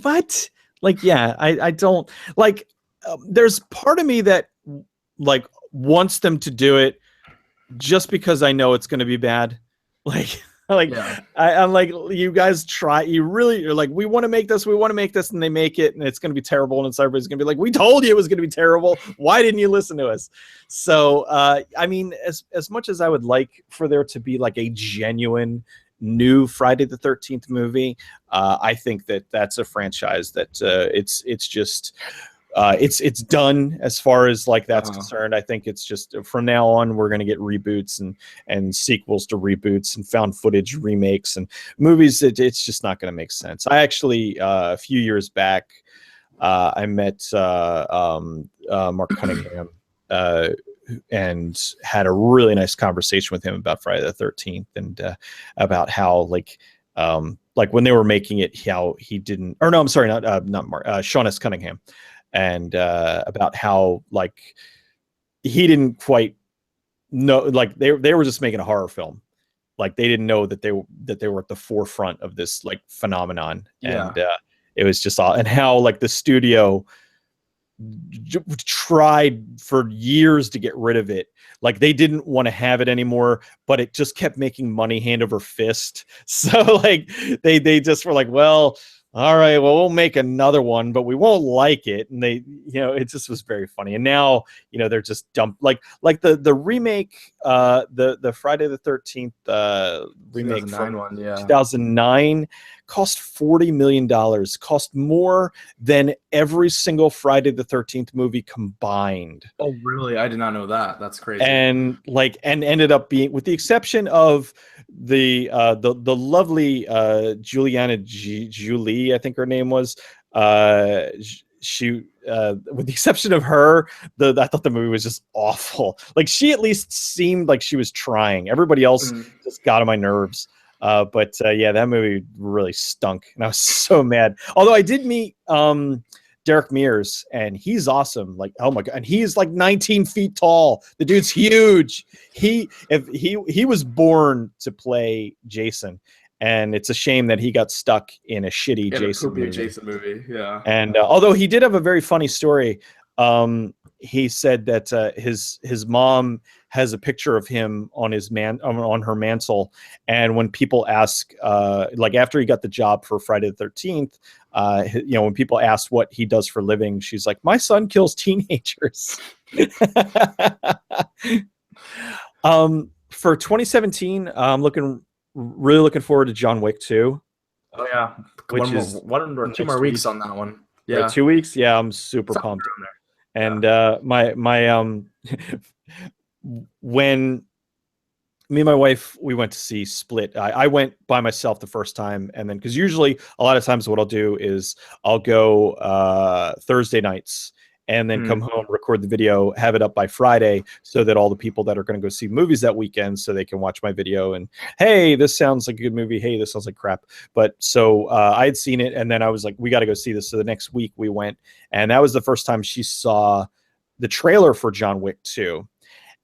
What? Like, yeah, I don't like. There's part of me that like wants them to do it just because I know it's gonna be bad. Like. I'm like, you guys try, you're like, we want to make this, and they make it, and it's going to be terrible, and everybody's going to be like, we told you it was going to be terrible. Why didn't you listen to us? So, I mean, as much as I would like for there to be like a genuine new Friday the 13th movie, I think that's a franchise that it's just. It's done as far as like that's concerned. I think it's just from now on we're going to get reboots and sequels to reboots and found footage remakes and movies. It's just not going to make sense. I actually a few years back I met Mark Cunningham and had a really nice conversation with him about Friday the 13th and about how like when they were making it, how he didn't, or no, I'm sorry, not Mark, Sean S. Cunningham. And about how like he didn't quite know, like they were just making a horror film, like they didn't know that they were at the forefront of this like phenomenon. And it was just all, and how like the studio tried for years to get rid of it. Like they didn't want to have it anymore, but it just kept making money hand over fist. So like they just were like, well, all right, well, we'll make another one, but we won't like it. And they, it just was very funny. And now, they're just dumped like the remake, the Friday the 13th remake from 2009 cost $40 million, cost more than every single Friday the 13th movie combined. Oh, really? I did not know that. That's crazy. And ended up being, with the exception of the lovely Juliana Julie, I think her name was, she with the exception of her, I thought the movie was just awful. Like she at least seemed like she was trying. Everybody else just got on my nerves. But that movie really stunk, and I was so mad. Although I did meet Derek Mears, and he's awesome. Like, oh my god, and he's like 19 feet tall. The dude's huge. He was born to play Jason, and it's a shame that he got stuck in a shitty Jason movie. Yeah. And although he did have a very funny story, he said that his mom has a picture of him on on her mantle, and when people ask, like after he got the job for Friday the 13th, when people asked what he does for a living, she's like, "My son kills teenagers." For 2017, I'm really looking forward to John Wick 2. Oh yeah, which is one or two more weeks on that one. Yeah, right, 2 weeks. Yeah, I'm super pumped. And my when me and my wife, we went to see Split. I went by myself the first time, and then because usually a lot of times what I'll do is I'll go Thursday nights and then come home, record the video, have it up by Friday, so that all the people that are going to go see movies that weekend, so they can watch my video and, hey, this sounds like a good movie. Hey, this sounds like crap. But so I had seen it, and then I was like, we got to go see this. So the next week we went, and that was the first time she saw the trailer for John Wick 2.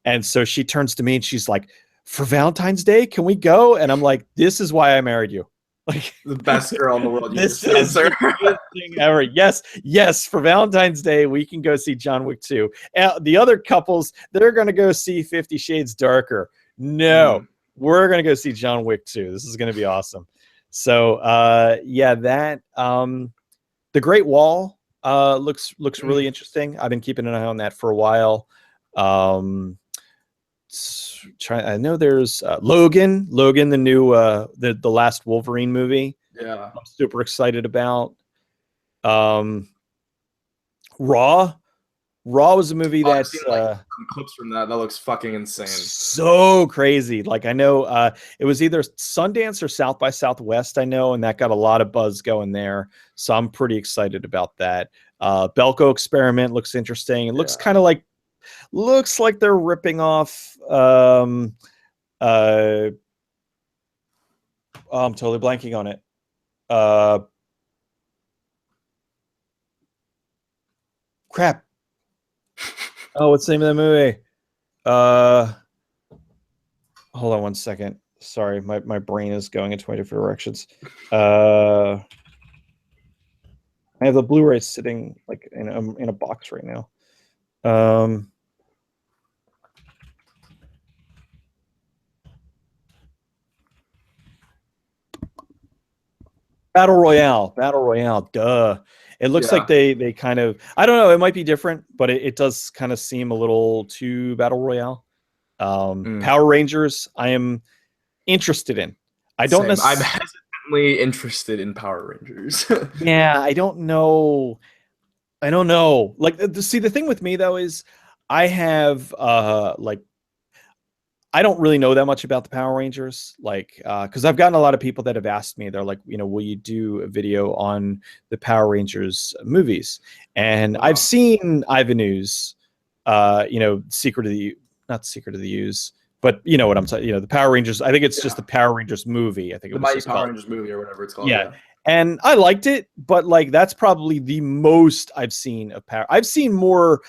And so she turns to me and she's like, for Valentine's Day, can we go? And I'm like, this is why I married you. Like, the best girl in the world. This is the best thing ever. Yes. For Valentine's Day, we can go see John Wick 2. The other couples, they're going to go see 50 Shades Darker. No, we're going to go see John Wick 2. This is going to be awesome. So, that The Great Wall looks really interesting. I've been keeping an eye on that for a while. I know there's Logan, the new the last Wolverine movie. Yeah, I'm super excited about. Raw was a movie that's seen, some clips from that looks fucking insane. So crazy. Like I know it was either Sundance or South by Southwest, I know, and that got a lot of buzz going there. So I'm pretty excited about that. Belko Experiment looks interesting. It looks kind of like they're ripping off I'm totally blanking on it. Crap. Oh, what's the name of the movie? Hold on one second. Sorry, my brain is going in 20 different directions. I have the Blu-ray sitting like in a box right now. Battle Royale, duh. It looks like they kind of, I don't know, it might be different, but it does kind of seem a little too Battle Royale. Power Rangers, I am interested in. I'm hesitantly interested in Power Rangers. Yeah, I don't know. Like, see, the thing with me though is I have I don't really know that much about the Power Rangers, like, because I've gotten a lot of people that have asked me, they're like, will you do a video on the Power Rangers movies? And I've seen Ivanhoe's, not Secret of the Use, but you know what I'm saying, the Power Rangers, I think it's just the Power Rangers movie. I think it was just Power Rangers movie or whatever it's called. Yeah. And I liked it, but like, that's probably the most I've seen of Power. I've seen more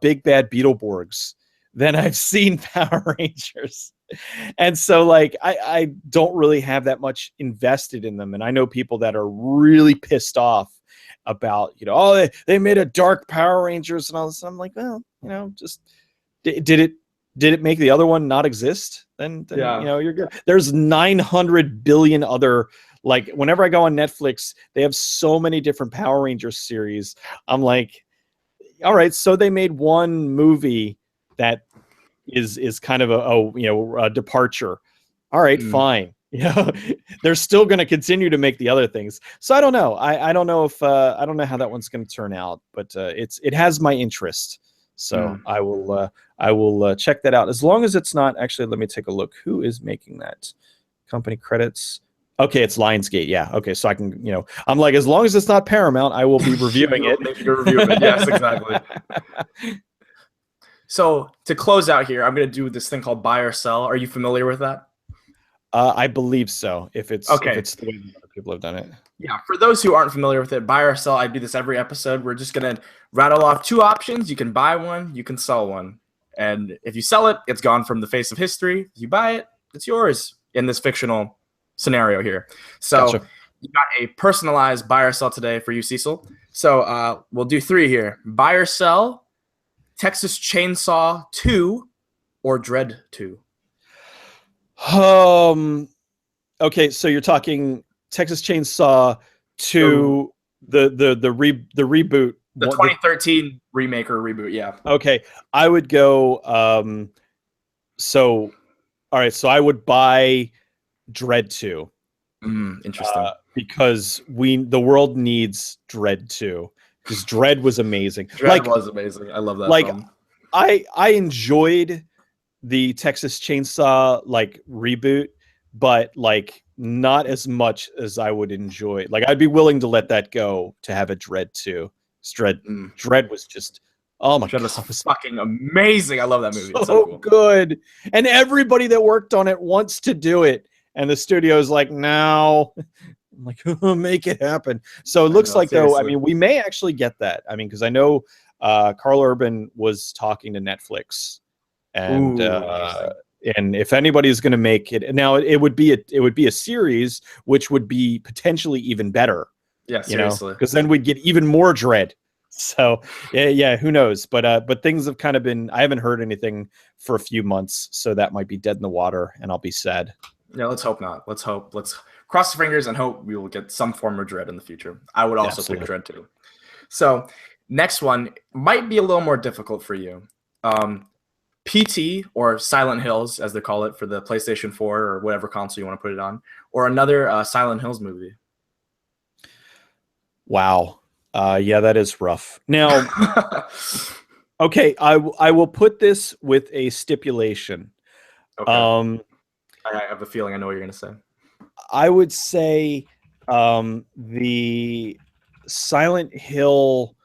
Big Bad Beetleborgs than I've seen Power Rangers. And so like, I don't really have that much invested in them. And I know people that are really pissed off about, oh, they made a Dark Power Rangers and all this. I'm like, well, just did it make the other one not exist? Then Yeah. you're good. There's 900 billion other, like, whenever I go on Netflix, they have so many different Power Rangers series. I'm like, all right, so they made one movie that is kind of a departure. All right, fine. They're still going to continue to make the other things. So I don't know. I don't know if I don't know how that one's going to turn out, but it has my interest. So I will check that out, as long as it's not. Actually, let me take a look. Who is making that? Company credits. Okay, it's Lionsgate. Yeah. Okay, so I can, I'm like, as long as it's not Paramount, I will be reviewing it. Review it. Yes, exactly. So to close out here, I'm going to do this thing called buy or sell. Are you familiar with that? I believe so. If it's okay, if it's the way that other people have done it. Yeah. For those who aren't familiar with it, buy or sell. I do this every episode. We're just going to rattle off two options. You can buy one. You can sell one. And if you sell it, it's gone from the face of history. If you buy it, it's yours in this fictional scenario here. So Gotcha. You got a personalized buy or sell today for you, Cecil. So we'll do three here. Buy or sell Texas Chainsaw 2 or Dread 2. Okay, so you're talking Texas Chainsaw 2, the reboot. The 2013 remake or reboot, yeah. Okay, I would go so all right, so I would buy Dread 2. Interesting. Because the world needs Dread 2. Because Dread was amazing. Dread was amazing. I love that film. I enjoyed the Texas Chainsaw reboot, but not as much as I would enjoy. I'd be willing to let that go to have a Dread 2. Dread was just, oh my God, was fucking amazing. I love that movie. So, it's so cool. Good. And everybody that worked on it wants to do it. And the studio's like, no. I'm like, make it happen. So it looks like, seriously, though, I mean, we may actually get that. I mean, because I know Carl Urban was talking to Netflix, and if anybody's going to make it now, it would be a series, which would be potentially even better. Yeah, seriously, because then we'd get even more Dread. So yeah, who knows? But things have kind of been. I haven't heard anything for a few months, so that might be dead in the water, and I'll be sad. Yeah, let's hope not. Let's hope. Let's cross the fingers and hope we will get some form of Dread in the future. I would also pick Dread too. So next one might be a little more difficult for you. PT, or Silent Hills, as they call it for the PlayStation 4 or whatever console you want to put it on, or another Silent Hills movie. Wow. Yeah, that is rough. Now, okay, I will put this with a stipulation. Okay. I have a feeling I know what you're going to say. I would say the Silent Hill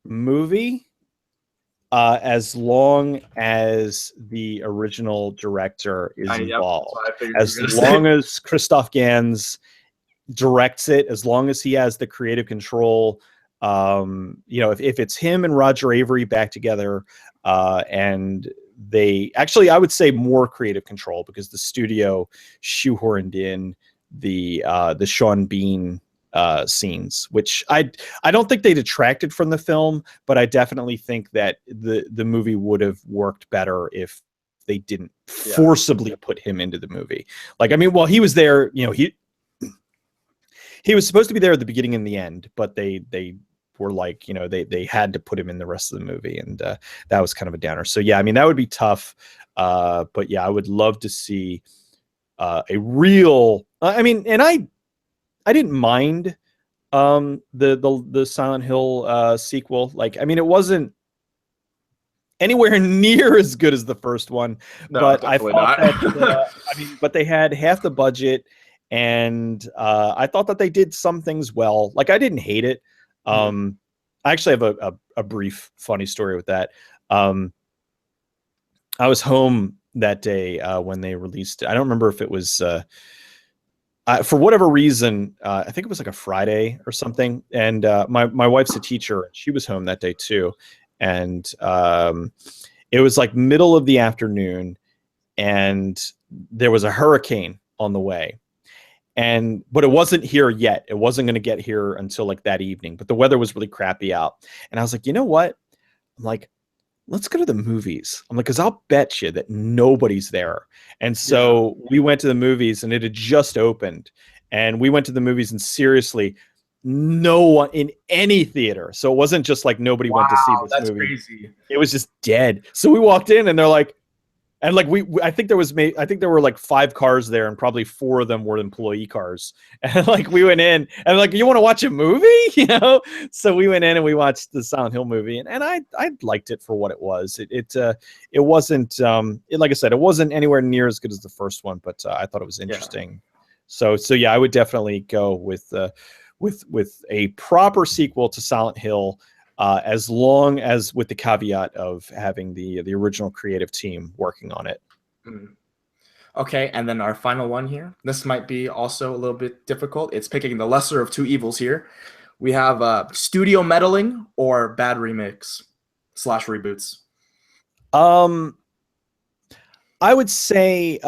movie, as long as the original director is involved. As long as Christoph Gans directs it, as long as he has the creative control, if it's him and Roger Avery back together, and they actually, I would say more creative control, because the studio shoehorned in the Sean Bean scenes, which I don't think they detracted from the film, but I definitely think that the movie would have worked better if they didn't forcibly put him into the movie. He was there, he was supposed to be there at the beginning and the end, but they were they had to put him in the rest of the movie, and that was kind of a downer. So yeah, I mean, that would be tough, but yeah, I would love to see a real. I mean, and I didn't mind the Silent Hill sequel. I mean, it wasn't anywhere near as good as the first one, but I thought that but they had half the budget, and I thought that they did some things well. I didn't hate it. I actually have a brief funny story with that. I was home that day when they released it. I don't remember if it was for whatever reason. I think it was a Friday or something. And my wife's a teacher. She was home that day too. And it was middle of the afternoon, and there was a hurricane on the way. but it wasn't here yet. It wasn't going to get here until like that evening, but the weather was really crappy out. And I was like, you know what? I'm like, let's go to the movies. I'm like, because I'll bet you that nobody's there. And so we went to the movies, and it had just opened. And we went to the movies, and seriously, no one in any theater. So it wasn't just like nobody went to see this movie. That's crazy. It was just dead. So we walked in, and they're like, and like I think there were like 5 cars there, and probably 4 of them were employee cars. And like we went in, and like, you want to watch a movie, you know? So we went in and we watched the Silent Hill movie, and I liked it for what it was. It wasn't like I said, it wasn't anywhere near as good as the first one, but I thought it was interesting. Yeah. So yeah, I would definitely go with a proper sequel to Silent Hill. As long as with the caveat of having the original creative team working on it. Okay, and then our final one here. This might be also a little bit difficult. It's picking the lesser of 2 evils here. We have studio meddling or bad remakes / reboots. I would say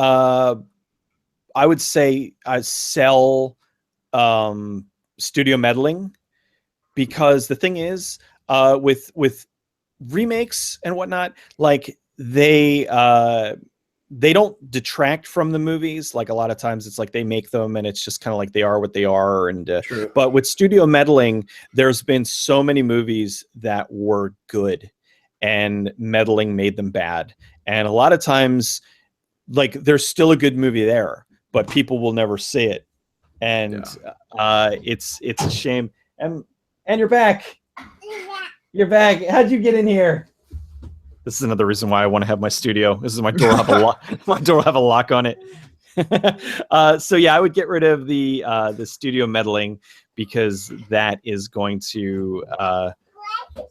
I sell studio meddling, because the thing is, with remakes and whatnot, like they don't detract from the movies. Like a lot of times it's like they make them and it's just kind of like they are what they are. And but with studio meddling, there's been so many movies that were good and meddling made them bad. And a lot of times, like, there's still a good movie there, but people will never see it. And it's a shame. And you're back. You're back. How'd you get in here? This is another reason why I want to have my studio. This is my door have a lock. My door have a lock on it. So yeah, I would get rid of the studio meddling, because that is going to. I was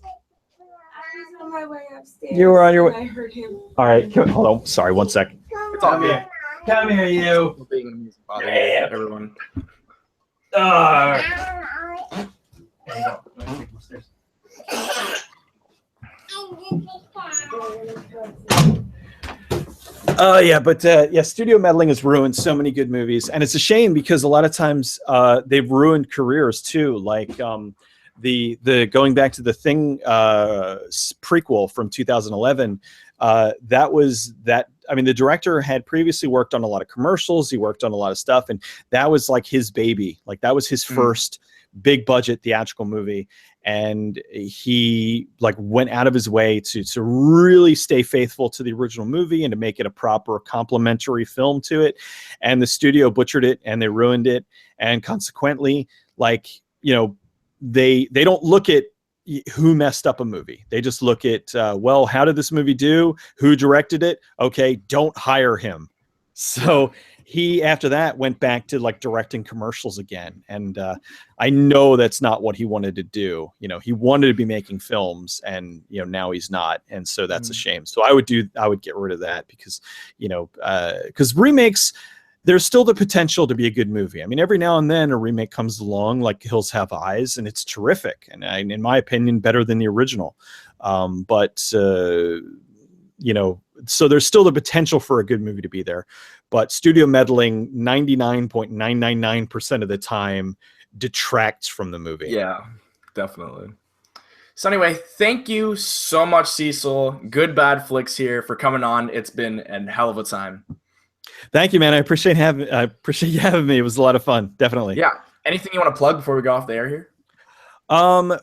on my way upstairs. You were on your way. I heard him. All right, hold on. Sorry, 1 second. Come here. Come here, you. Yeah. Everyone. Yeah, studio meddling has ruined so many good movies, and it's a shame, because a lot of times they've ruined careers too. Like the going back to the Thing prequel from 2011. I mean, the director had previously worked on a lot of commercials. He worked on a lot of stuff, and that was like his baby. Like that was his first big budget theatrical movie, and he like went out of his way to really stay faithful to the original movie and to make it a proper complementary film to it. And the studio butchered it, and they ruined it. And consequently, like, you know, they don't look at who messed up a movie. They just look at, well, how did this movie do? Who directed it? Okay, don't hire him. So he, after that, went back to like directing commercials again. And I know that's not what he wanted to do. You know, he wanted to be making films, and, you know, now he's not. And so that's a shame. So I would get rid of that, because, you know, because remakes, there's still the potential to be a good movie. I mean, every now and then a remake comes along, like Hills Have Eyes, and it's terrific. And in my opinion, better than the original. You know, so there's still the potential for a good movie to be there. But studio meddling 99.999% of the time detracts from the movie. Yeah, definitely. So anyway, thank you so much, Cecil. Good Bad Flicks here for coming on. It's been a hell of a time. Thank you, man. I appreciate you having me. It was a lot of fun. Definitely. Yeah. Anything you want to plug before we go off the air here?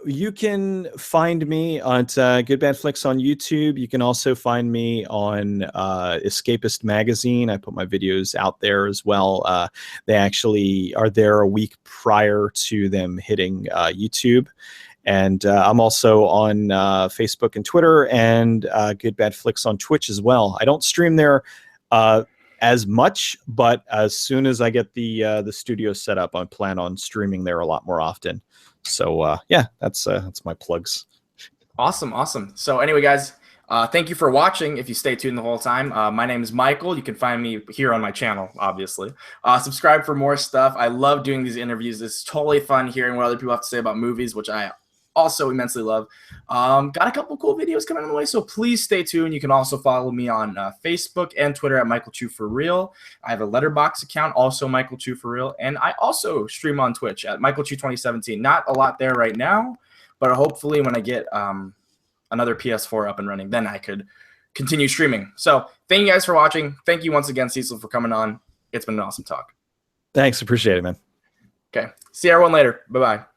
You can find me on GoodBadFlicks on YouTube. You can also find me on Escapist Magazine. I put my videos out there as well. They actually are there a week prior to them hitting YouTube. And I'm also on Facebook and Twitter, and GoodBadFlicks on Twitch as well. I don't stream there as much, but as soon as I get the studio set up, I plan on streaming there a lot more often. So yeah, that's my plugs. Awesome. So anyway, guys, thank you for watching. If you stay tuned the whole time, my name is Michael. You can find me here on my channel, obviously. Subscribe for more stuff. I love doing these interviews. It's totally fun hearing what other people have to say about movies, which I also immensely love. Got a couple cool videos coming on the way, so please stay tuned. You can also follow me on Facebook and Twitter at Michael Chu For Real. I have a Letterboxd account, also Michael Chu For Real, and I also stream on Twitch at Michael Chu 2017. Not a lot there right now, but hopefully when I get another PS4 up and running, then I could continue streaming. So thank you guys for watching. Thank you once again, Cecil, for coming on. It's been an awesome talk. Thanks. Appreciate it, man. Okay. See everyone later. Bye-bye.